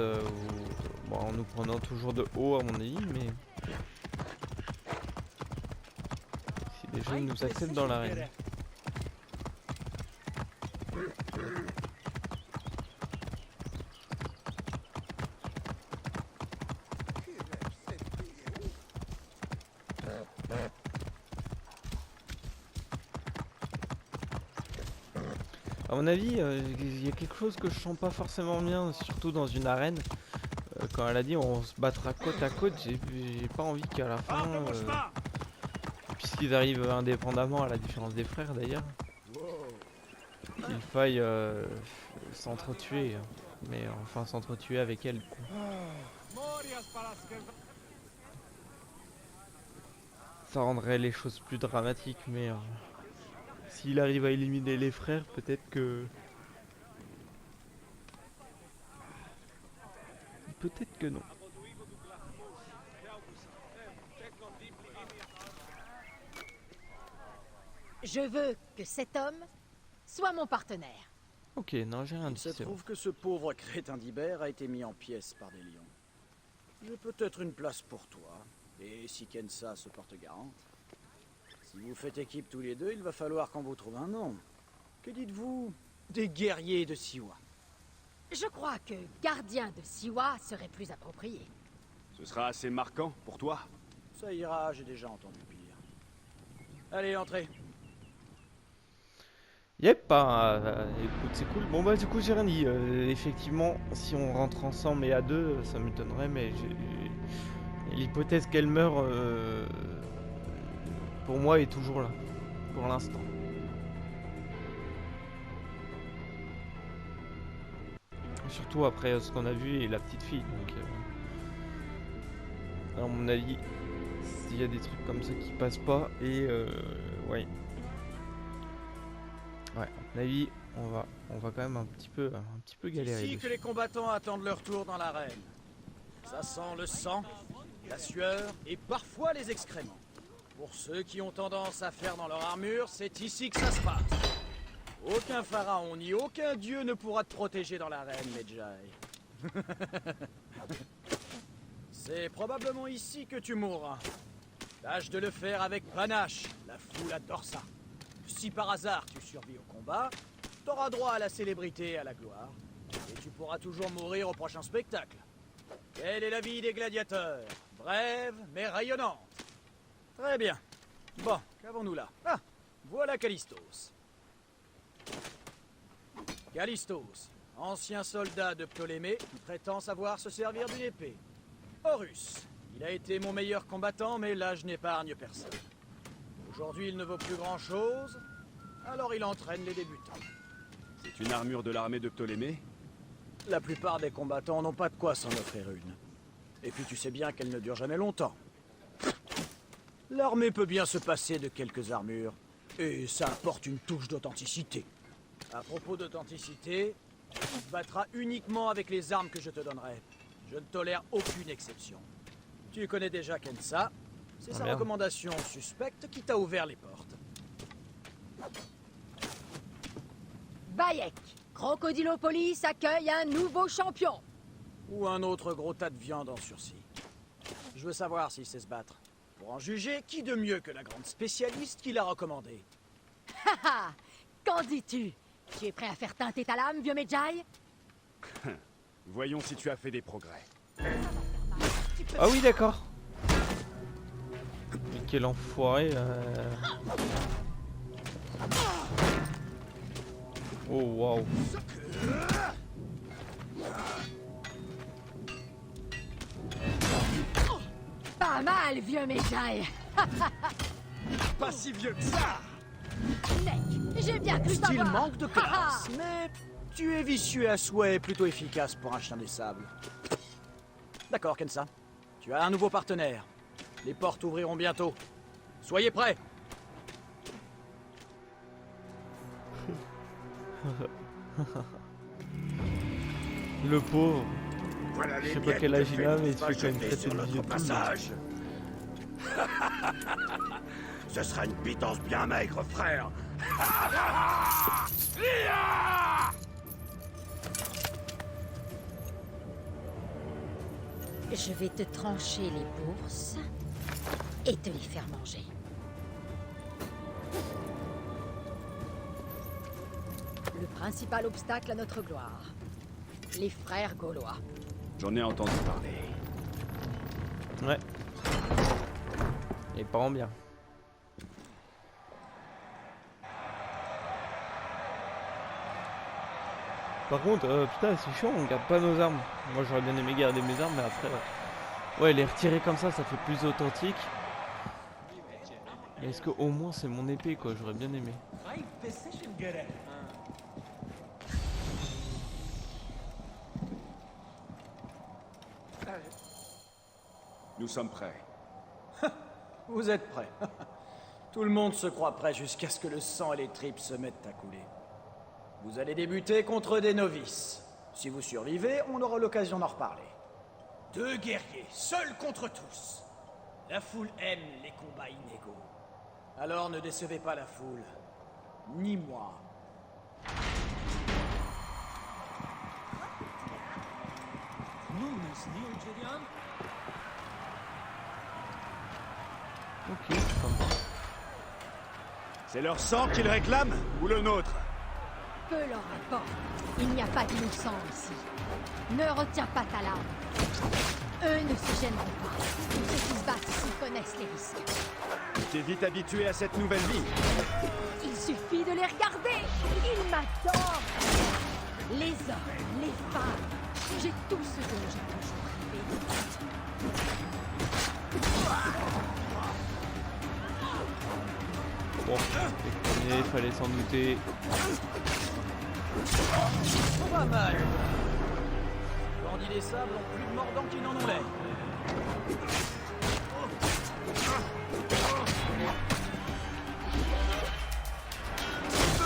bon, en nous prenant toujours de haut à mon avis, mais... Si déjà ils nous acceptent dans l'arène. À mon avis, il y a quelque chose que je sens pas forcément bien, surtout dans une arène. Quand elle a dit on se battra côte à côte, j'ai pas envie qu'à la fin, puisqu'ils arrivent indépendamment à la différence des frères d'ailleurs, qu'il faille s'entretuer, mais enfin s'entretuer avec elle. Ça rendrait les choses plus dramatiques, mais s'il arrive à éliminer les frères, peut-être que... Peut-être que non. Je veux que cet homme soit mon partenaire. Ok, non, j'ai rien dit. Il se trouve que ce pauvre crétin d'Ibert a été mis en pièces par des lions. J'ai peut-être une place pour toi, et si Kensa se porte garante. Si vous faites équipe tous les deux, il va falloir qu'on vous trouve un nom. Que dites-vous des guerriers de Siwa? Je crois que gardien de Siwa serait plus approprié. Ce sera assez marquant pour toi. Ça ira, j'ai déjà entendu pire. Allez, entrez. Yep, écoute, c'est cool. Bon bah du coup j'ai rien dit. Effectivement, si on rentre ensemble et à deux, ça m'étonnerait, mais l'hypothèse qu'elle meurt, pour moi, est toujours là, pour l'instant. Surtout après ce qu'on a vu et la petite fille, donc... à mon avis, s'il y a des trucs comme ça qui passent pas, et ouais. Ouais, à mon avis, on va quand même un petit peu galérer. Ici que les combattants attendent leur tour dans l'arène. Ça sent le sang, la sueur et parfois les excréments. Pour ceux qui ont tendance à faire dans leur armure, c'est ici que ça se passe. Aucun pharaon ni aucun dieu ne pourra te protéger dans l'arène, Medjay. C'est probablement ici que tu mourras. Tâche de le faire avec panache, la foule adore ça. Si par hasard tu survis au combat, t'auras droit à la célébrité et à la gloire. Et tu pourras toujours mourir au prochain spectacle. Quelle est la vie des gladiateurs? Brève, mais rayonnante. Très bien. Bon, qu'avons-nous là? Ah, voilà Callistos. Callistos, ancien soldat de Ptolémée qui prétend savoir se servir d'une épée. Horus, il a été mon meilleur combattant, mais là je n'épargne personne. Aujourd'hui il ne vaut plus grand-chose, alors il entraîne les débutants. C'est une armure de l'armée de Ptolémée? La plupart des combattants n'ont pas de quoi s'en offrir une. Et puis tu sais bien qu'elle ne dure jamais longtemps. L'armée peut bien se passer de quelques armures, Et ça apporte une touche d'authenticité. À propos d'authenticité, tu te battras uniquement avec les armes que je te donnerai. Je ne tolère aucune exception. Tu connais déjà Kensa. C'est sa recommandation suspecte qui t'a ouvert les portes. Bayek, Crocodilopolis accueille un nouveau champion. Ou un autre gros tas de viande en sursis. Je veux savoir s'il sait se battre. Pour en juger, qui de mieux que la grande spécialiste qui l'a recommandé? Haha, qu'en dis-tu? Tu es prêt à faire teinter ta lame, vieux Medjay? Voyons si tu as fait des progrès. Ah oui, d'accord. Mais quel enfoiré. Oh waouh. Pas mal, vieux Medjay. Pas si vieux que ça. Mec, j'ai bien cru Style t'avoir. manque de classe, mais tu es vicieux à souhait et plutôt efficace pour un chien des sables. D'accord, Kensa. Tu as un nouveau partenaire. Les portes ouvriront bientôt. Soyez prêts. Le pauvre. Voilà Je les sais pas miettes quel âge que il a, Félix mais il se va fait quand même jeter traiter sur de notre vieux tout le passage. Ce sera une pitance bien maigre, frère. Je vais te trancher les bourses et te les faire manger. Le principal obstacle à notre gloire. Les frères gaulois. J'en ai entendu parler. Ouais. Les parents bien. Par contre, putain, c'est chiant, on garde pas nos armes. Moi, j'aurais bien aimé garder mes armes, mais après... Ouais, les retirer comme ça fait plus authentique. Mais est-ce que au moins c'est mon épée, quoi? J'aurais bien aimé. Nous sommes prêts. Vous êtes prêts. Tout le monde se croit prêt jusqu'à ce que le sang et les tripes se mettent à couler. Vous allez débuter contre des novices. Si vous survivez, on aura l'occasion d'en reparler. 2 guerriers, seuls contre tous. La foule aime les combats inégaux. Alors ne décevez pas la foule. Ni moi. Ok, sympa. C'est leur sang qu'ils réclament ou le nôtre? Peu leur importe. Il n'y a pas d'innocent ici. Ne retiens pas ta lame. Eux ne se gêneront pas. Ceux qui se battent ici connaissent les risques. T'es vite habitué à cette nouvelle vie. Il suffit de les regarder. Ils m'adorent. Les hommes, les femmes. J'ai tout ce dont j'ai toujours rêvé. Bon, il fallait s'en douter. Pas mal. Bandits des sables ont plus de mordants qu'ils n'en ont l'air.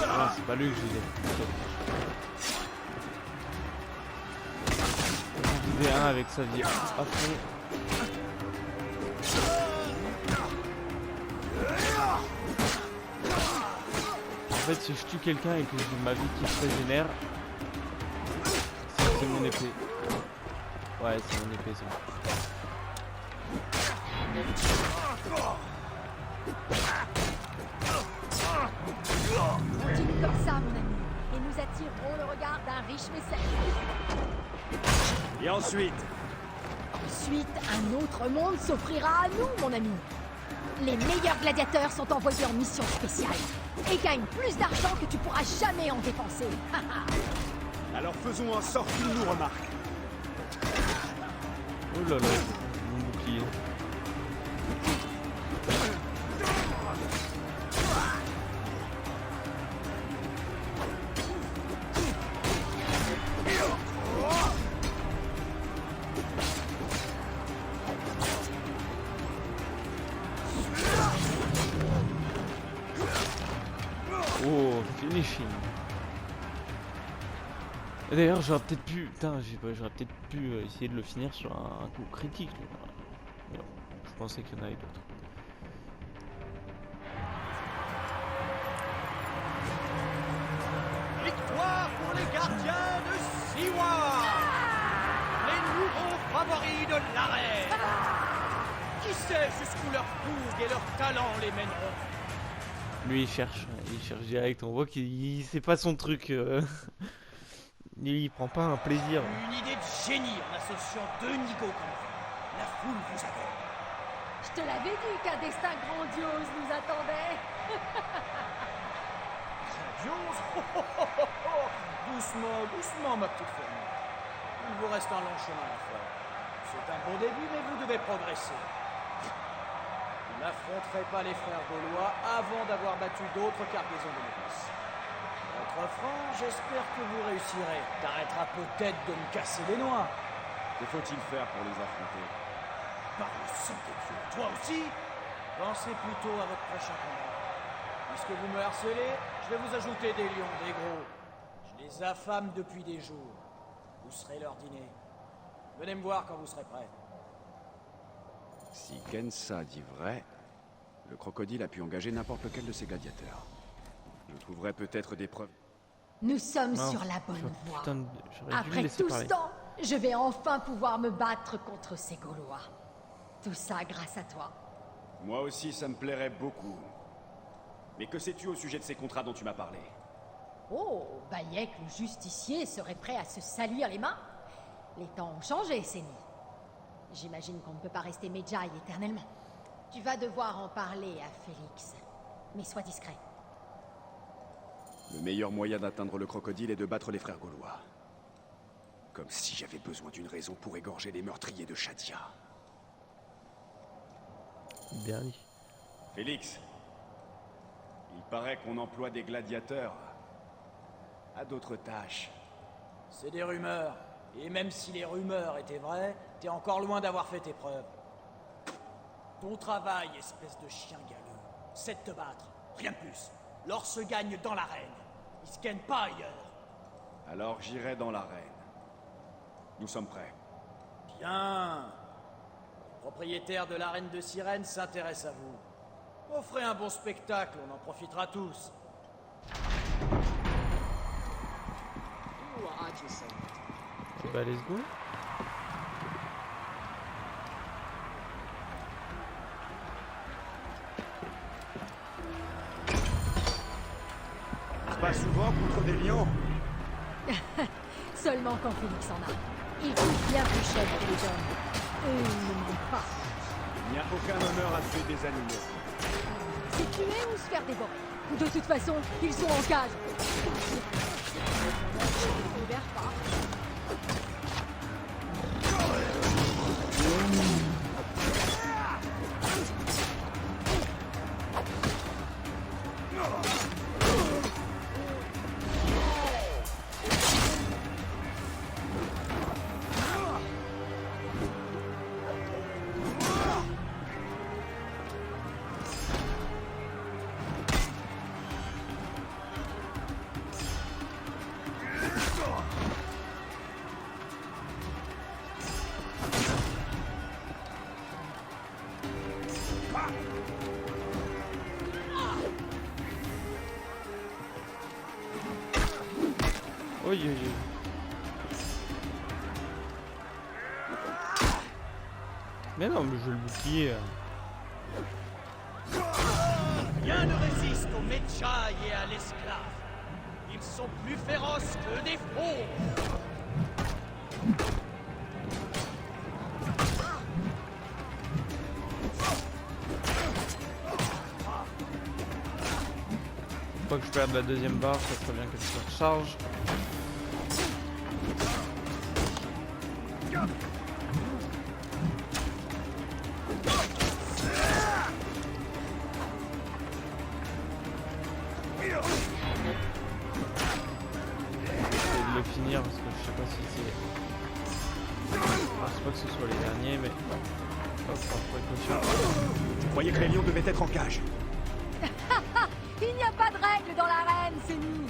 Ah, c'est pas lui que je disais. J'en disais un avec sa vie à fond. En fait, si je tue quelqu'un et que j'ai ma vie qui se régénère, c'est mon épée. Ouais, c'est mon épée, c'est bon. Continue comme ça, mon ami, et nous attirerons le regard d'un riche mécène. Et ensuite? Ensuite, un autre monde s'offrira à nous, mon ami. Les meilleurs gladiateurs sont envoyés en mission spéciale et gagnent plus d'argent que tu pourras jamais en dépenser. Alors faisons en sorte qu'ils nous remarquent. Oh là là, mon bouclier. finishing. D'ailleurs, j'aurais peut-être pu... Putain, j'aurais peut-être pu essayer de le finir sur un coup critique. Mais non, je pensais qu'il y en avait d'autres. Victoire pour les gardiens de Siwa, les nouveaux favoris de l'arène. Qui sait jusqu'où leur fougue et leur talent les mèneront. Lui, il cherche direct. On voit qu'il c'est pas son truc. Lui, il prend pas un plaisir. Une idée de génie en associant deux nigauds comme vous. La foule vous adore. Je te l'avais dit qu'un destin grandiose nous attendait. Grandiose. Doucement, doucement, ma petite fourmi. Il vous reste un long chemin à faire. C'est un bon début, mais vous devez progresser. Vous n'affronterez pas les frères gaulois avant d'avoir battu d'autres cargaisons de novices. Votre franc, j'espère que vous réussirez. T'arrêteras peut-être de me casser les noix. Que faut-il faire pour les affronter? Par le sang de Dieu, toi aussi? Pensez plutôt à votre prochain combat. Puisque vous me harcelez, je vais vous ajouter des lions, des gros. Je les affame depuis des jours. Vous serez leur dîner. Venez me voir quand vous serez prêts. Si Kensa dit vrai, le crocodile a pu engager n'importe lequel de ses gladiateurs. Je trouverai peut-être des preuves. Nous sommes Non, sur la bonne voie. Putain, j'aurais dû Après laisser tout parler. ce temps, je vais enfin pouvoir me battre contre ces Gaulois. Tout ça grâce à toi. Moi aussi, ça me plairait beaucoup. Mais que sais-tu au sujet de ces contrats dont tu m'as parlé? Oh, Bayek le justicier serait prêt à se salir les mains. Les temps ont changé, Séni. J'imagine qu'on ne peut pas rester Medjay éternellement. Tu vas devoir en parler à Félix. Mais sois discret. Le meilleur moyen d'atteindre le crocodile est de battre les frères gaulois. Comme si j'avais besoin d'une raison pour égorger les meurtriers de Shadia. Bien dit. Félix, il paraît qu'on emploie des gladiateurs à d'autres tâches. C'est des rumeurs. Et même si les rumeurs étaient vraies, t'es encore loin d'avoir fait tes preuves. Ton travail, espèce de chien galeux, c'est de te battre. Rien de plus. L'or se gagne dans l'arène. Il se gagne pas ailleurs. Alors j'irai dans l'arène. Nous sommes prêts. Bien. Le propriétaire de l'arène de Sirène s'intéresse à vous. Offrez un bon spectacle, on en profitera tous. Bah, let's go. Pas souvent contre des lions. Seulement quand Félix en a. Il coûte bien plus cher que les hommes. Et il ne ment pas. Il n'y a aucun honneur à tuer des animaux. C'est tuer ou se faire dévorer. De toute façon, ils sont en cage. Ne libère pas. Oui, oui, oui. Mais non, mais je le bouclier. Rien ne résiste aux Medjay et à l'esclave. Ils sont plus féroces que des fauves. Faut pas que je perde la deuxième barre, ça serait bien qu'elle se recharge. De le finir parce que je sais pas si c'est... Je pense pas que ce soit les derniers mais... Hop, par précaution. Je croyais que les lions devaient être en cage. Il n'y a pas de règles dans l'arène, Séni.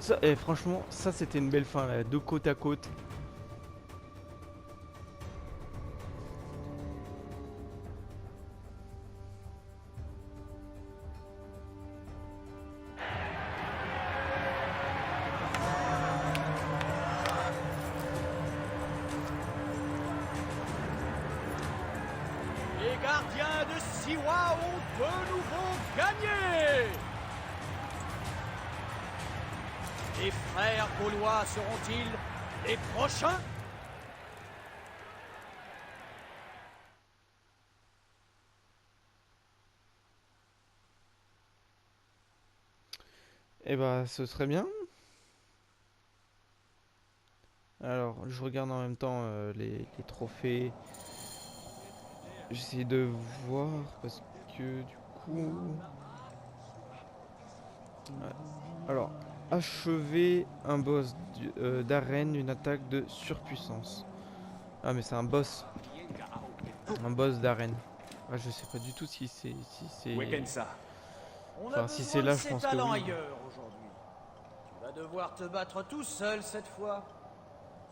Ça, et franchement, ça c'était une belle fin là, de côte à côte. Les gardiens de Siwa ont de nouveau gagné. Les frères gaulois seront-ils les prochains? Eh bah, ce serait bien. Alors, je regarde en même temps les trophées. J'essaie de voir parce que du coup... Ouais. Alors, achever un boss d'arène, une attaque de surpuissance. Ah mais c'est un boss. Un boss d'arène. Ah, je sais pas du tout si c'est... On a Enfin, si besoin c'est là, de je ses pense que talents oui. ailleurs aujourd'hui. Tu vas devoir te battre tout seul cette fois.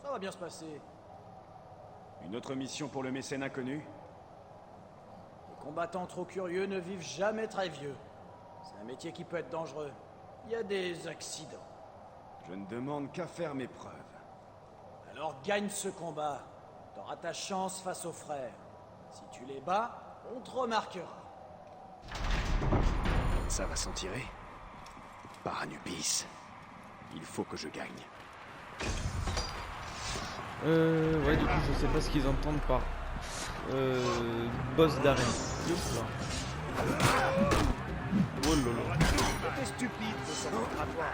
Ça va bien se passer. Une autre mission pour le mécène inconnu? Les combattants trop curieux ne vivent jamais très vieux. C'est un métier qui peut être dangereux. Il y a des accidents. Je ne demande qu'à faire mes preuves. Alors gagne ce combat. T'auras ta chance face aux frères. Si tu les bats, on te remarquera. Ça va s'en tirer. Par Anubis. Il faut que je gagne. Ouais, du coup, je sais pas ce qu'ils entendent par boss d'arène. Oh lolo. T'es stupide de s'en mettre à toi.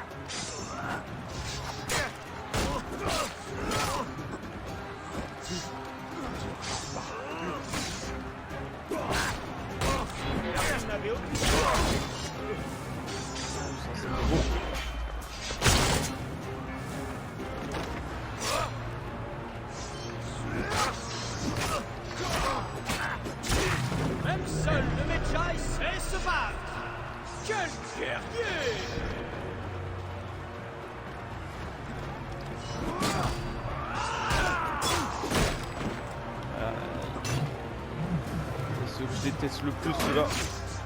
Personne n'avait aucune Même seul le Medjay sait se battre. Quel guerrier! C'est ce que je déteste le plus là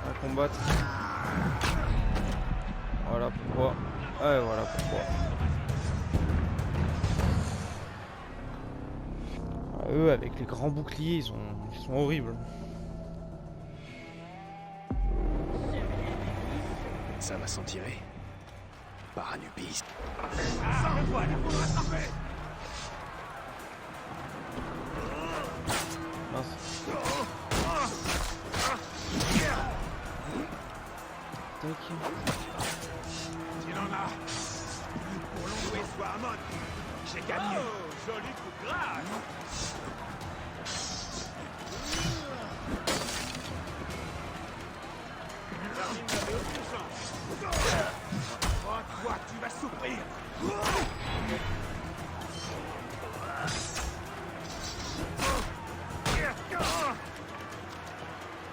à combattre. Voilà pourquoi. Ouais, voilà pourquoi. Ah, eux avec les grands boucliers, ils sont horribles. Ça va s'en tirer. Par Anubis. Mince. Il en a. Pour l'envoyer soit Amon. J'ai gagné. Oh, joli coup de grâce. Darwin n'avait aucune chance. Oh, toi, tu vas souffrir.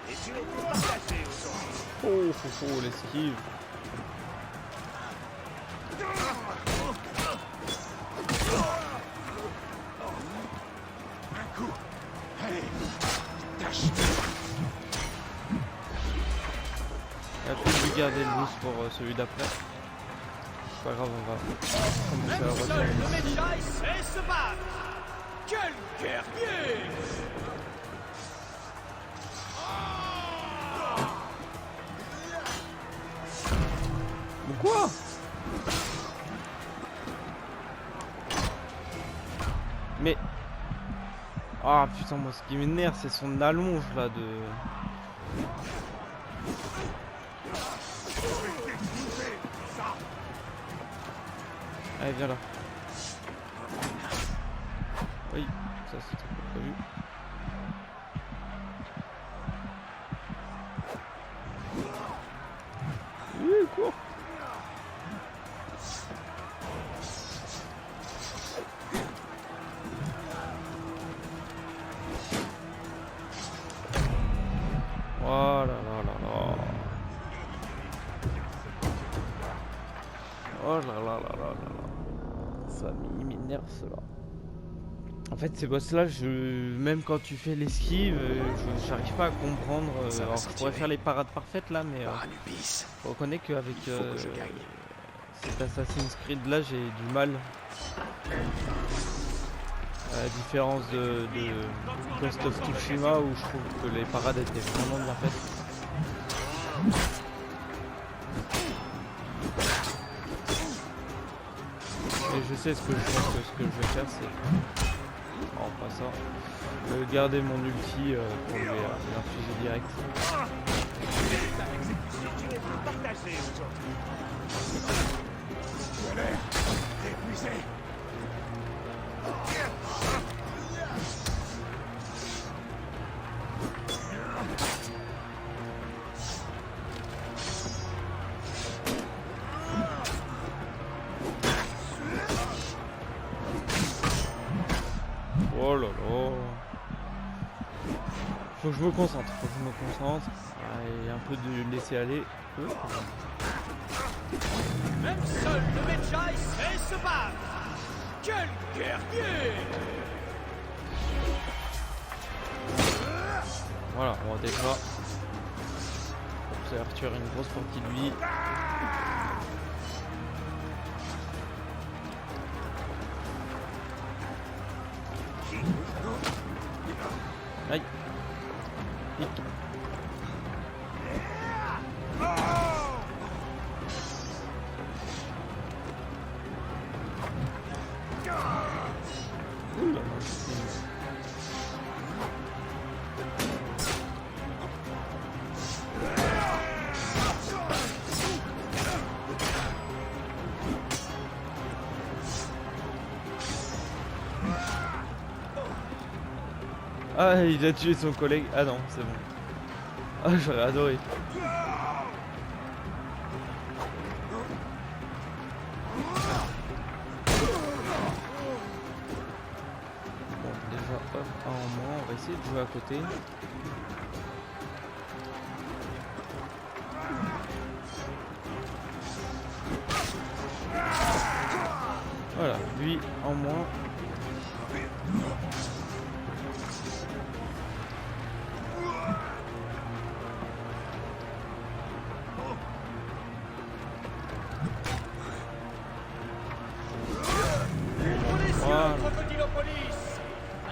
Et tu es tout partagé aujourd'hui. Oh, l'esquive. Un coup. Allez, tâche. Il a pu garder le boost pour celui d'après. C'est pas grave, on va commencer à Même seul retirer. le Medjay sait se battre. Quel guerrier! Mais quoi? Mais Ah putain, moi ce qui m'énerve c'est son allonge là de... Allez viens là. Oui, ça c'était pas prévu. Oui, cours. Oh là là là là. Oh là là là là là là. Ça m'énerve cela. En fait ces boss là, même quand tu fais l'esquive, j'arrive pas à comprendre. Alors je pourrais faire les parades parfaites là, mais je reconnais qu'avec cet Assassin's Creed là j'ai du mal. À la différence de Ghost of Tsushima où je trouve que les parades étaient vraiment bien faites. Et je sais ce que je vais faire, c'est... Non, pas ça. Garder mon ulti pour l'infuser direct. Oh là là. Faut que je me concentre, Et un peu de laisser aller. Même seul le Medjay sait se battre. Quel guerrier! Voilà, on va déjà faire tuer une grosse partie de lui. Aïe. Pique. Ouh là là. Ah, il a tué son collègue. Ah non, c'est bon. Ah, j'aurais adoré. Bon, déjà, hop, un en moins. On va essayer de jouer à côté. Voilà, lui en moins.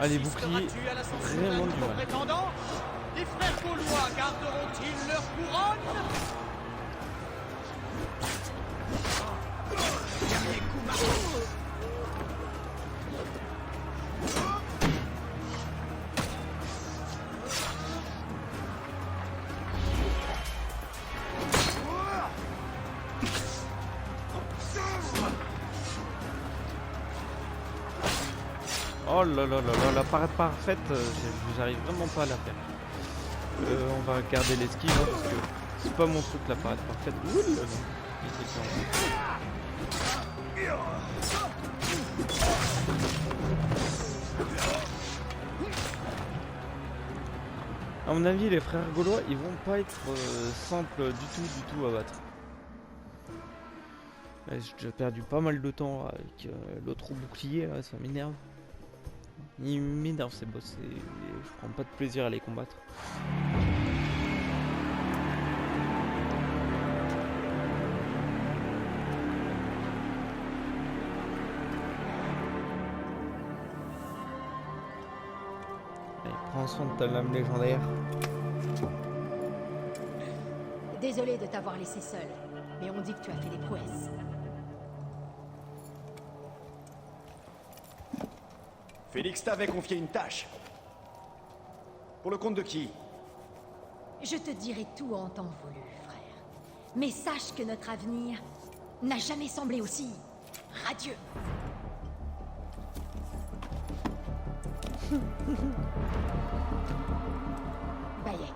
Ah, les boucliers, vraiment du mal. Les frères gaulois garderont-ils leur couronne? Oh là là là là, la parade parfaite, j'arrive vraiment pas à la faire. On va garder l'esquive hein, parce que c'est pas mon truc la parade parfaite. Ouh là là. À mon avis, les frères gaulois, ils vont pas être simples du tout à battre. J'ai déjà perdu pas mal de temps avec l'autre bouclier là, ça m'énerve. Il m'énerve ces boss et je prends pas de plaisir à les combattre. Allez, prends soin de ta lame légendaire. Désolé de t'avoir laissé seul, mais on dit que tu as fait des prouesses. Félix t'avait confié une tâche. Pour le compte de qui? Je te dirai tout en temps voulu, frère. Mais sache que notre avenir n'a jamais semblé aussi radieux. Bayek.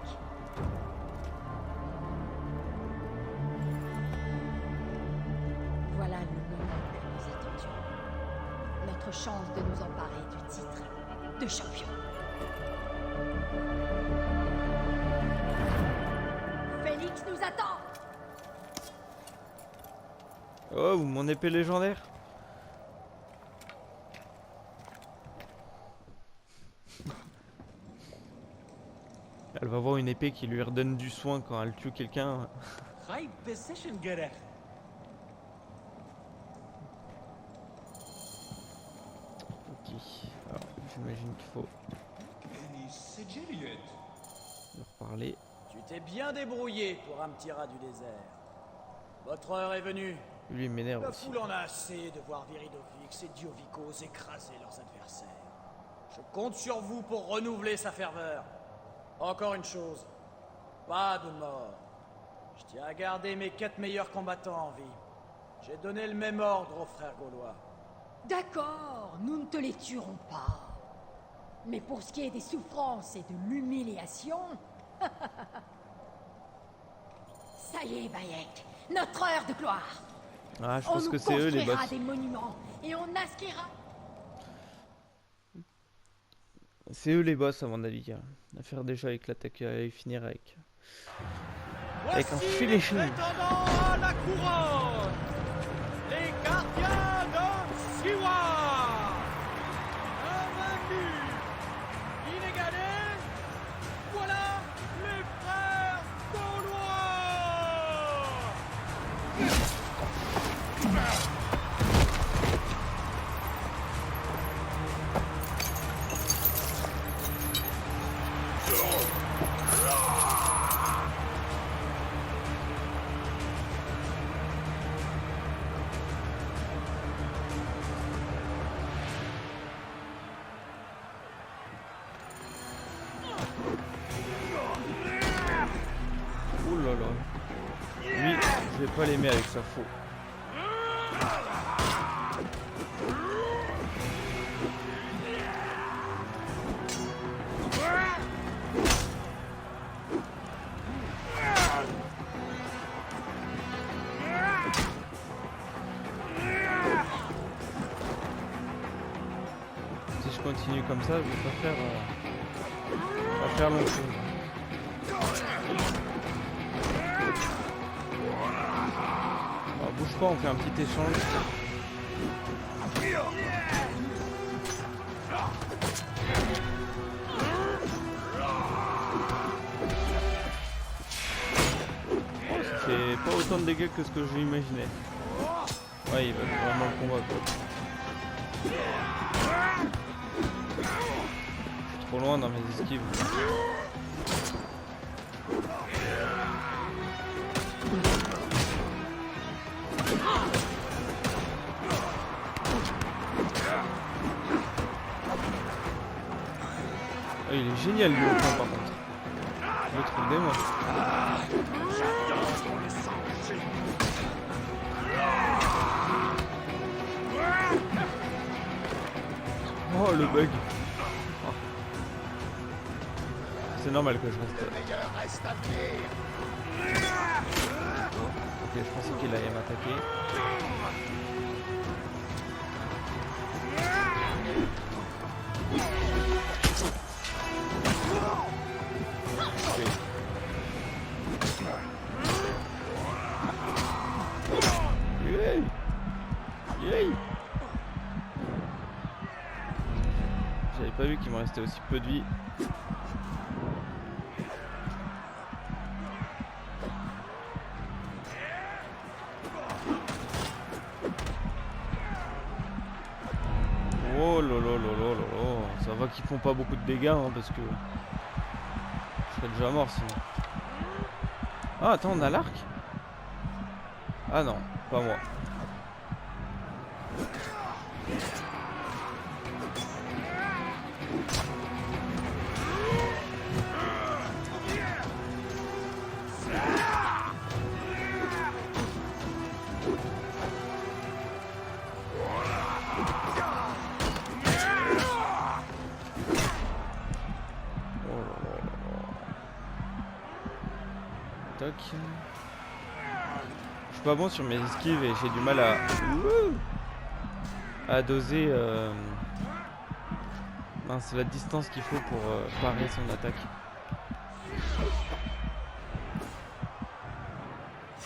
Voilà le moment que nous attendions. Notre chance de nous emparer du titre de champion. Félix nous attend. Oh, mon épée légendaire. Elle va avoir une épée qui lui redonne du soin quand elle tue quelqu'un. Right decision, Gerek. Ok, alors j'imagine qu'il faut leur parler. Tu t'es bien débrouillé pour un petit rat du désert. Votre heure est venue. Lui il m'énerve La aussi. foule en a assez de voir Viridovix et Diovikos écraser leurs adversaires. Je compte sur vous pour renouveler sa ferveur. Encore une chose, pas de mort. Je tiens à garder mes 4 meilleurs combattants en vie. J'ai donné le même ordre aux frères gaulois. D'accord, nous ne te les tuerons pas. Mais pour ce qui est des souffrances et de l'humiliation... Ça y est, Bayek, notre heure de gloire. Ah, je pense que c'est eux les boss. On nous construira des monuments et on inscrira... C'est eux les boss à mon avis. À faire déjà avec l'attaque et finir avec un filet chaud. Prétendant à la couronne, les gardiens de Siwa. Invaincus, inégalés, voilà les frères gaulois. Ouh là là. Lui, je vais pas l'aimer avec sa faux. Si je continue comme ça, je vais pas faire long feu. Alors, bouge pas, on fait un petit échange. Oh, ça fait pas autant de dégâts que ce que j'imaginais. Ouais, il va vraiment le combat quoi. Je suis trop loin dans mes esquives. Oh, il est génial lui au point par contre. Je le trouve dément. Oh le bug. Oh. C'est normal que je reste. Ok, je pensais qu'il allait m'attaquer. J'avais pas vu qu'il me restait aussi peu de vie. Oh là là là là là là. Ça va qu'ils font pas beaucoup de dégâts hein, parce que je serais déjà mort sinon. Ah attends, on a l'arc? Ah non, pas moi. Toc. Je suis pas bon sur mes esquives et j'ai du mal à doser mince, la distance qu'il faut pour parer son attaque.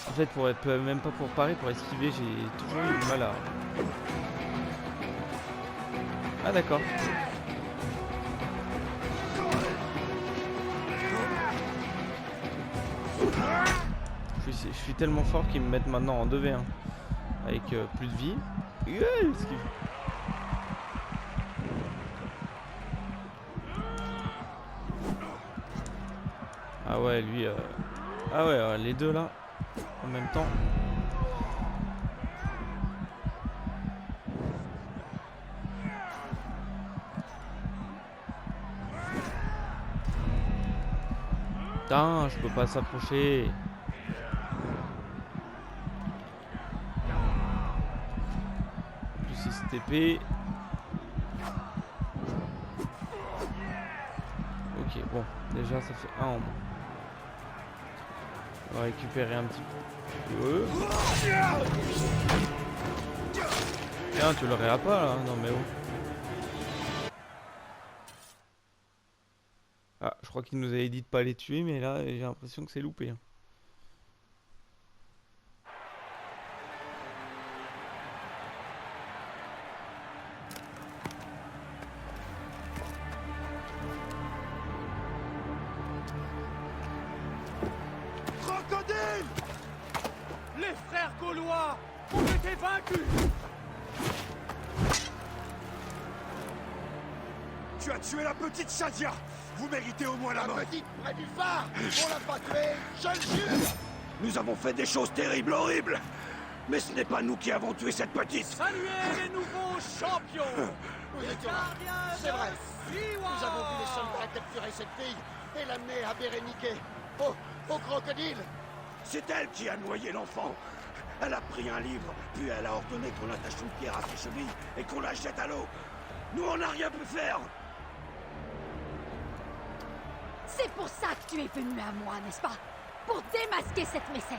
En fait, pour être même pas pour parer, pour esquiver, j'ai toujours eu du mal à... Ah d'accord. Je suis tellement fort qu'ils me mettent maintenant en 2v1 avec plus de vie. Esquive. Ah ouais, lui... Ah ouais, les deux là, en même temps. Putain, je peux pas s'approcher. En plus, il se TP. Ok, bon, déjà ça fait un en moins. On va récupérer un petit peu. Tiens, tu l'aurais pas là? Non mais oh. Ah, je crois qu'il nous avait dit de pas les tuer, mais là j'ai l'impression que c'est loupé. Crocodile! Les frères gaulois ont été vaincus! Tu as tué la petite Shadia. Vous méritez au moins la mort. La petite près du phare! On l'a pas tuée, je le jure! Nous avons fait des choses terribles, horribles. Mais ce n'est pas nous qui avons tué cette petite. Saluez les nouveaux champions! Nous étions là, c'est vrai. Nous avons vu les soldats capturer cette fille et l'amener à Béréniké, au crocodile. C'est elle qui a noyé l'enfant. Elle a pris un livre, puis elle a ordonné qu'on attache une pierre à ses chevilles et qu'on la jette à l'eau. Nous, on n'a rien pu faire. C'est pour ça que tu es venu à moi, n'est-ce pas? Pour démasquer cette mécène,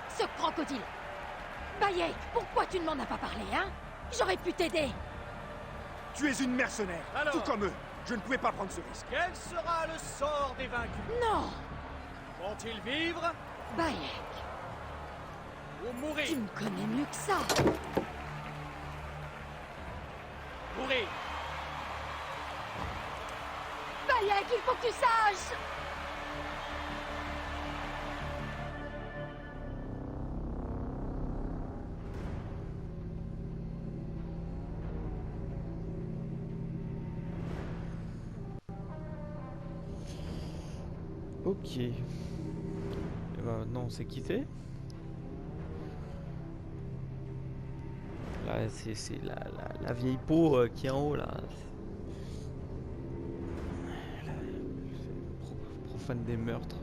ce crocodile. Bayek, pourquoi tu ne m'en as pas parlé, hein? J'aurais pu t'aider. Tu es une mercenaire, Alors, tout comme eux. Je ne pouvais pas prendre ce risque. quel sera le sort des vaincus? Non! Vont-ils vivre Bayek, ou mourir? tu me connais mieux que ça. Mourir! Bayek, il faut que tu saches! Ok. Et ben maintenant on s'est quitté. Là c'est la vieille peau qui est en haut là. Profane des meurtres.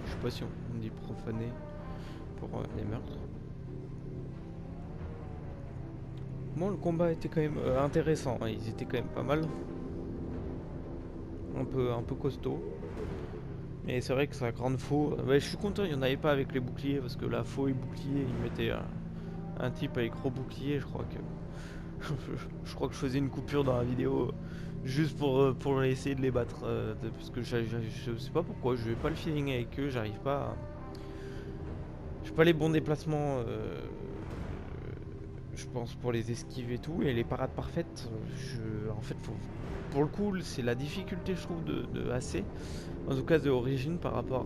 Je sais pas si on dit profaner pour les meurtres. Bon, le combat était quand même intéressant, hein. Ils étaient quand même pas mal. Un peu costaud. Mais c'est vrai que sa grande faux. Ouais, je suis content, il n'y en avait pas avec les boucliers parce que la faux et bouclier, il mettait un type avec gros bouclier. Je crois que je faisais une coupure dans la vidéo juste pour essayer de les battre. Parce que je sais pas pourquoi, je n'ai pas le feeling avec eux, j'arrive pas à... J'ai pas les bons déplacements. Je pense pour les esquives et tout, et les parades parfaites, en fait, pour le coup, c'est la difficulté, je trouve, de AC, en tout cas de Origin par rapport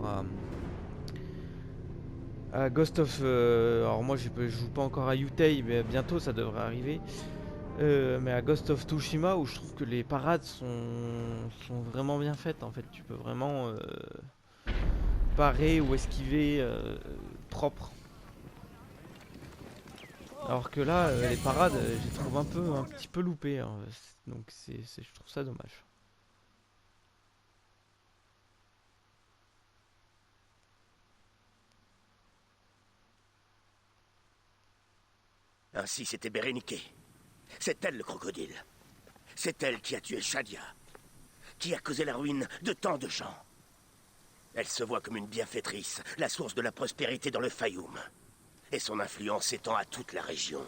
à Ghost of... alors moi, je joue pas encore à Yutei, mais bientôt, ça devrait arriver. Mais à Ghost of Tsushima, où je trouve que les parades sont vraiment bien faites, en fait. Tu peux vraiment parer ou esquiver propre. Alors que là, les parades, je les trouve un petit peu loupées, hein. Donc je trouve ça dommage. Ainsi, c'était Béréniké. C'est elle le crocodile. C'est elle qui a tué Shadia. Qui a causé la ruine de tant de gens. Elle se voit comme une bienfaitrice, la source de la prospérité dans le Fayoum. Et son influence s'étend à toute la région.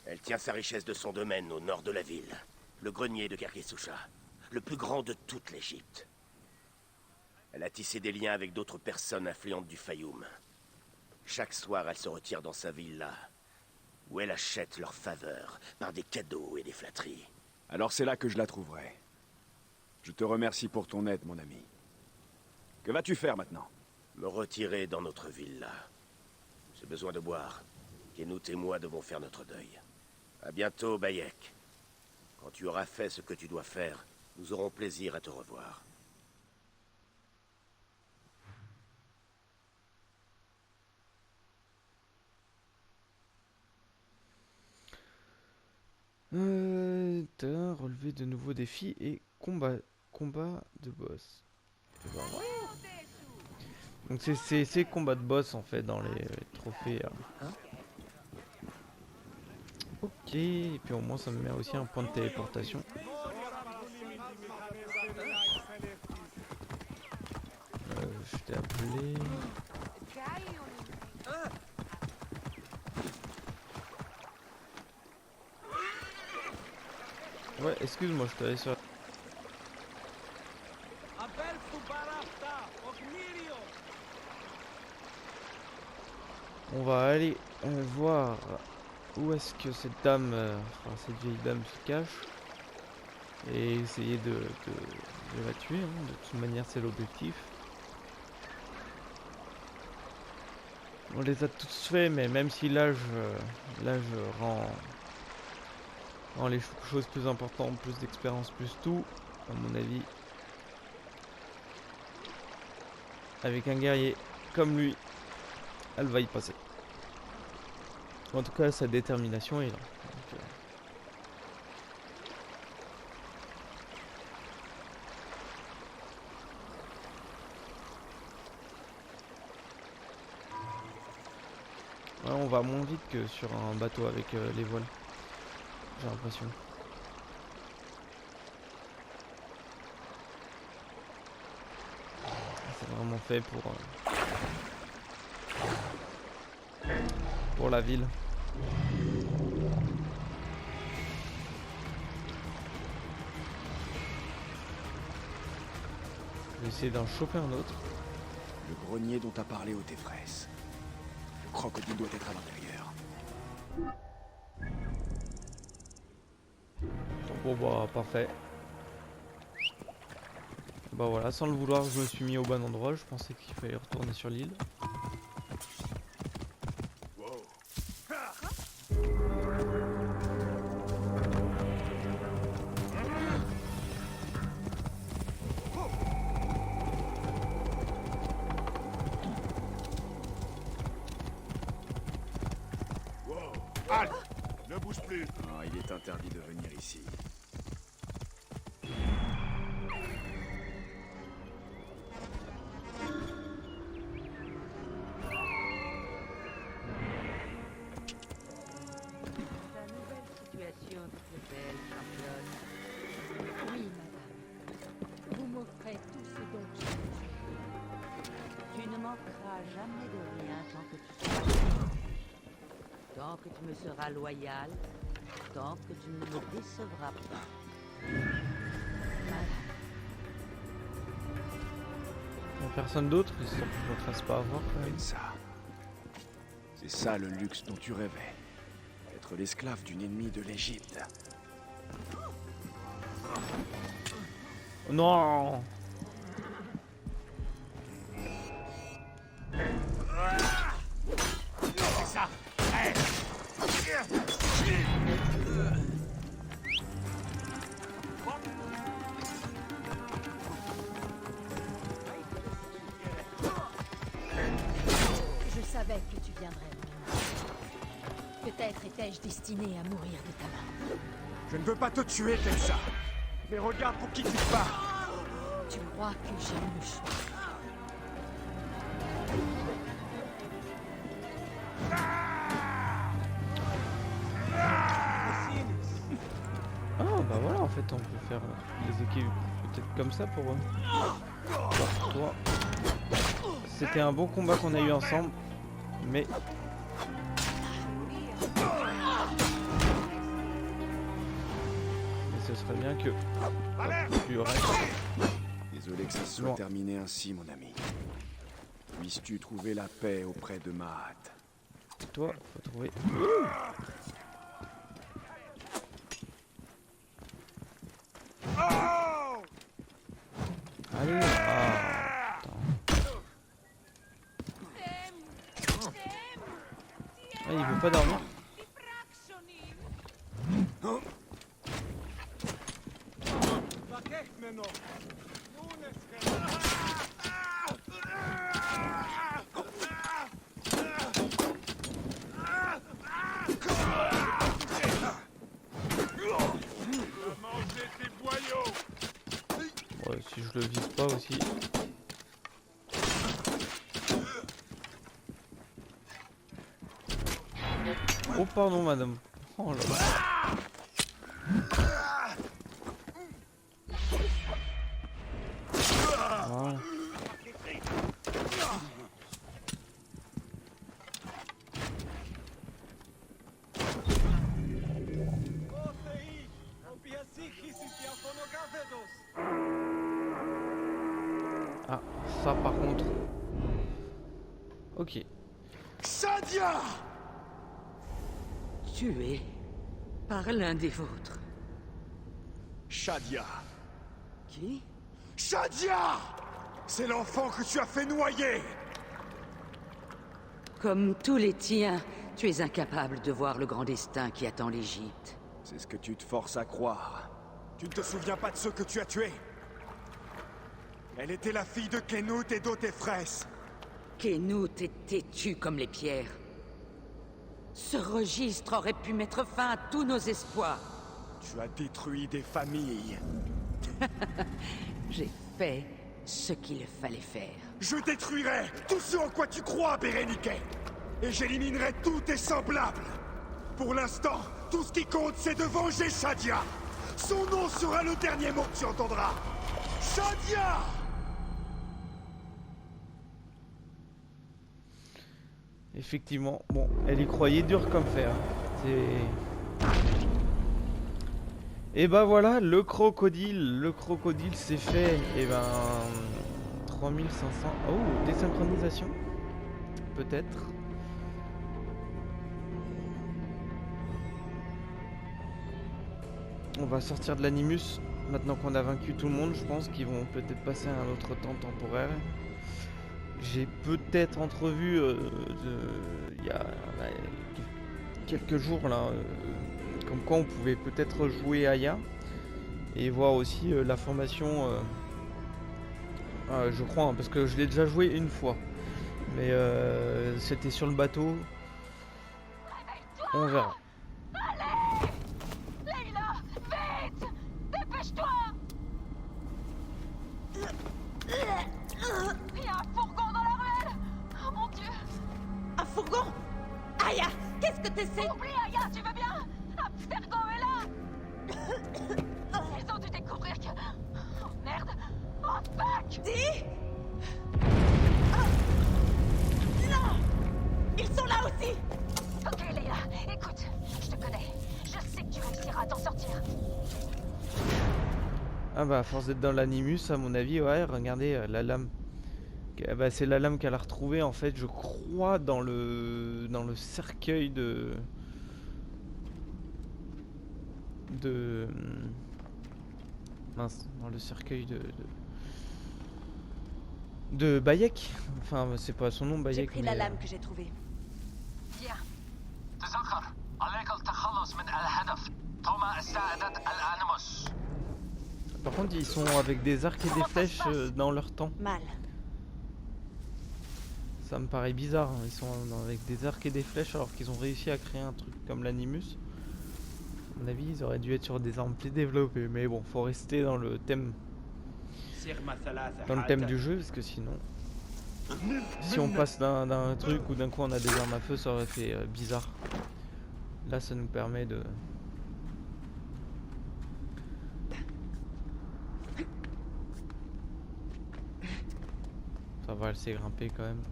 Elle tient sa richesse de son domaine au nord de la ville, le grenier de Kerkesoucha, le plus grand de toute l'Égypte. Elle a tissé des liens avec d'autres personnes influentes du Fayoum. Chaque soir, elle se retire dans sa villa, où elle achète leur faveur par des cadeaux et des flatteries. Alors c'est là que je la trouverai. Je te remercie pour ton aide, mon ami. Que vas-tu faire maintenant? Me retirer dans notre villa. J'ai besoin de boire. Kenout et moi devons faire notre deuil. À bientôt, Bayek. Quand tu auras fait ce que tu dois faire, nous aurons plaisir à te revoir. Relever de nouveaux défis et combat de boss. Donc c'est combat de boss en fait dans les trophées. Ok, et puis au moins ça me met aussi un point de téléportation. Je t'ai appelé. Ouais, excuse-moi, je t'avais sur... On va aller voir où est-ce que cette dame, enfin cette vieille dame se cache. Et essayer de la tuer, hein. De toute manière c'est l'objectif. On les a tous faits, mais même si l'âge rend les choses plus importantes, plus d'expérience, plus tout, à mon avis, avec un guerrier comme lui, elle va y passer. En tout cas, sa détermination est là. Donc, ouais, on va moins vite que sur un bateau avec les voiles. J'ai l'impression. C'est vraiment fait pour la ville. Je vais essayer d'en choper un autre. Le grenier dont a parlé Otefres. Le crocodile doit être à l'intérieur. Bon bah parfait. Bah voilà, sans le vouloir je me suis mis au bon endroit, je pensais qu'il fallait retourner sur l'île. Halte! Ne bouge plus! Ah, il est interdit de venir ici. Oui, madame. Vous m'offrez tout ce dont j'ai besoin. Tu ne manqueras jamais de rien tant que tu seras libre. Tant que tu me seras loyal, tant que tu ne me décevras pas. Madame. Il n'y a personne d'autre, histoire que je ne me fasse pas avoir quand même. C'est ça le luxe dont tu rêvais. Être l'esclave d'une ennemie de l'Égypte. Oh non! C'est ça! Je savais que tu viendrais, mon ami. Peut-être étais-je destiné à mourir de ta main. Je ne veux pas te tuer, Tensha! Mais regarde pour qui tu te bats! Tu crois que j'ai eu le choix? Ah bah voilà, en fait on peut faire les équipes peut-être comme ça pour Toi. C'était un bon combat qu'on a eu ensemble, mais ce serait bien que tu restes. Désolé que ça soit terminé ainsi, mon ami. Puisses-tu trouver la paix auprès de Mahat? Toi, faut trouver. Allez, Ah, il veut pas dormir. Ouais, si je le vise pas aussi. Oh pardon madame. Oh là là. Ah. Ah, ça par contre. Ok. Shadia! Tué par l'un des vôtres. Shadia. Qui? Shadia! C'est l'enfant que tu as fait noyer! Comme tous les tiens, tu es incapable de voir le grand destin qui attend l'Égypte. C'est ce que tu te forces à croire. Tu ne te souviens pas de ceux que tu as tués? Elle était la fille de Kenut et d'Otefres. Kenut est têtu comme les pierres. Ce registre aurait pu mettre fin à tous nos espoirs. Tu as détruit des familles. J'ai fait ce qu'il fallait faire. Je détruirai tout ce en quoi tu crois, Bérénique. Et j'éliminerai tous tes semblables. Pour l'instant, tout ce qui compte, c'est de venger Shadia. Son nom sera le dernier mot que tu entendras. Shadia! Effectivement, bon, elle y croyait dur comme fer. C'est... Et bah voilà, le crocodile c'est fait. Et ben 3500. Oh, désynchronisation. Peut-être. On va sortir de l'animus. Maintenant qu'on a vaincu tout le monde, je pense qu'ils vont peut-être passer à un autre temps temporel. J'ai peut-être entrevu il y a quelques jours là, comme quoi on pouvait peut-être jouer Aya et voir aussi la formation, je crois, hein, parce que je l'ai déjà joué une fois, mais c'était sur le bateau. On verra. Allez! Leila, vite! Dépêche-toi! Il y a un fourgon dans la ruelle! Oh mon Dieu! Un fourgon? Aya, qu'est-ce que t'essaies? Oublie Aya, tu veux bien? Abstergo est là! Ils ont dû découvrir que... Oh merde! Oh fuck! Dis! Non! Ils sont là aussi! Ok Leila, écoute, je te connais. Je sais que tu réussiras à t'en sortir. Ah bah à force d'être dans l'animus, à mon avis, ouais, regardez la lame. Bah, c'est la lame qu'elle a retrouvée en fait, je crois, dans le cercueil de mince, dans le cercueil de Bayek. Enfin, c'est pas son nom, Bayek. J'ai pris la lame que j'ai trouvée. Viens. Par contre, ils sont avec des arcs et des flèches dans leur temps. Mal. Ça me paraît bizarre, hein. Ils sont avec des arcs et des flèches alors qu'ils ont réussi à créer un truc comme l'animus. À mon avis, ils auraient dû être sur des armes plus développées, mais bon, faut rester dans le thème. Dans le thème du jeu, parce que sinon... Si on passe d'un truc où d'un coup on a des armes à feu, ça aurait fait bizarre. Là, ça nous permet de... va laisser grimper quand même.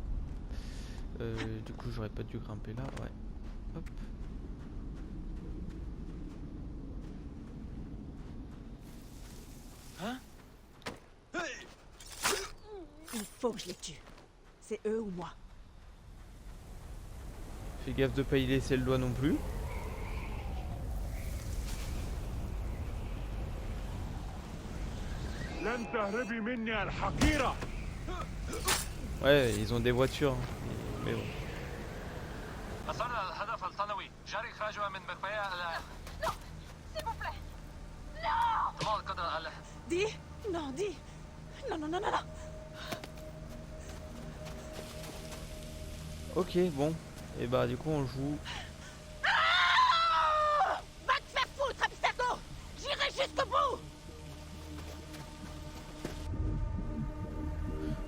Du coup j'aurais pas dû grimper là, ouais. Hop. Hein? Il faut que je les tue. C'est eux ou moi. Fais gaffe de pas y laisser le doigt non plus. Ouais, ils ont des voitures, mais bon. Non, s'il vous plaît. Non. Dis. Non, dis. Non, non, non, non, non. Ok, bon. Et bah du coup on joue. Ah, va te faire foutre, Abstergo. J'irai jusqu'au bout.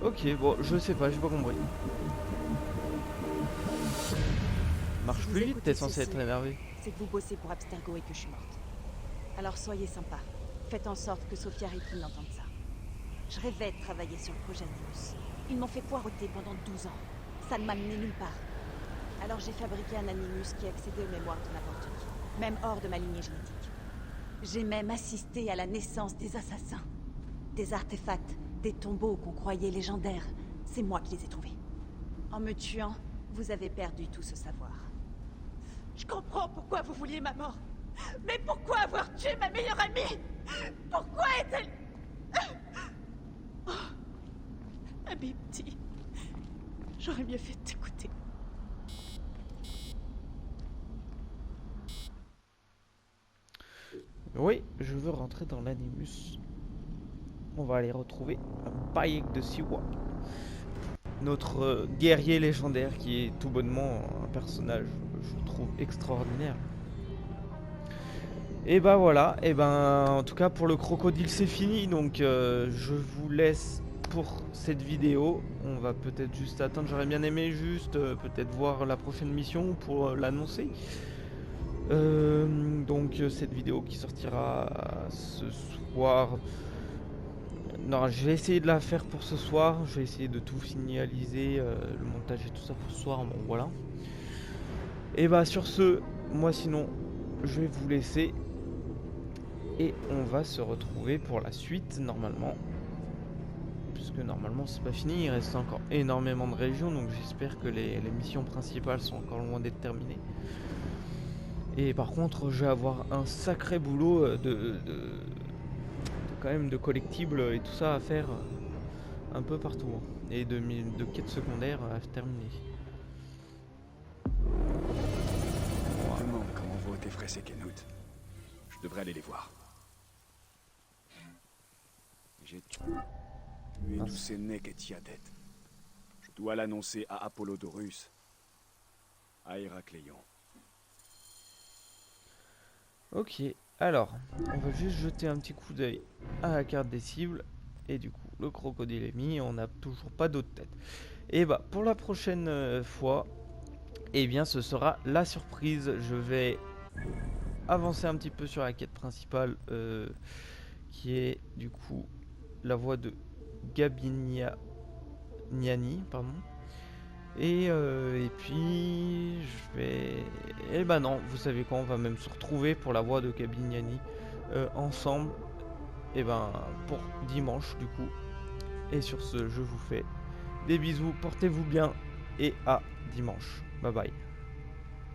Ok, bon, je sais pas, j'ai pas compris. Marche Si vous plus vite, écoutez t'es censé ceci, être énervé. C'est que vous bossez pour Abstergo et que je suis morte. Alors soyez sympa. Faites en sorte que Sophia Ripley n'entende ça. Je rêvais de travailler sur le projet Animus. Ils m'ont fait poireauter pendant 12 ans. Ça ne m'a mené nulle part. Alors j'ai fabriqué un Animus qui accédait aux mémoires de n'importe qui, même hors de ma lignée génétique. J'ai même assisté à la naissance des assassins. Des artefacts, des tombeaux qu'on croyait légendaires. C'est moi qui les ai trouvés. En me tuant, vous avez perdu tout ce savoir. Je comprends pourquoi vous vouliez ma mort. Mais pourquoi avoir tué ma meilleure amie? Pourquoi est-elle... Oh, Habibti, j'aurais mieux fait de t'écouter. Oui, je veux rentrer dans l'Animus. On va aller retrouver un Bayek de Siwa. Notre guerrier légendaire qui est tout bonnement un personnage, je trouve, extraordinaire. Et bah voilà, et ben en tout cas pour le crocodile c'est fini, donc je vous laisse pour cette vidéo. On va peut-être juste attendre, j'aurais bien aimé juste peut-être voir la prochaine mission pour l'annoncer. Donc cette vidéo qui sortira ce soir. Non, je vais essayer de la faire pour ce soir. Je vais essayer de tout finaliser, le montage et tout ça pour ce soir. Bon voilà. Et bah sur ce, moi sinon je vais vous laisser. Et on va se retrouver pour la suite normalement. Puisque normalement c'est pas fini, il reste encore énormément de régions. Donc j'espère que les missions principales sont encore loin d'être terminées. Et par contre je vais avoir un sacré boulot quand même de collectibles et tout ça à faire un peu partout. Hein. Et de quêtes secondaires à terminer. Je me demande comment vont Otefres et Kenut. Je devrais aller les voir. J'ai tué tous ces Nek et Tiadet. Je dois l'annoncer à Apollodorus, à Héracléon. Ok, alors, on va juste jeter un petit coup d'œil à la carte des cibles. Et du coup, le crocodile est mis, on n'a toujours pas d'autres têtes. Et bah, pour la prochaine fois, eh bien, ce sera la surprise. Je vais avancer un petit peu sur la quête principale, qui est du coup la voie de Gabiniani, pardon. Et puis je vais... Eh ben non, vous savez quoi, on va même se retrouver pour la voie de Gabiniani ensemble. Et ben pour dimanche du coup. Et sur ce, je vous fais des bisous, portez-vous bien et à dimanche. Bye bye.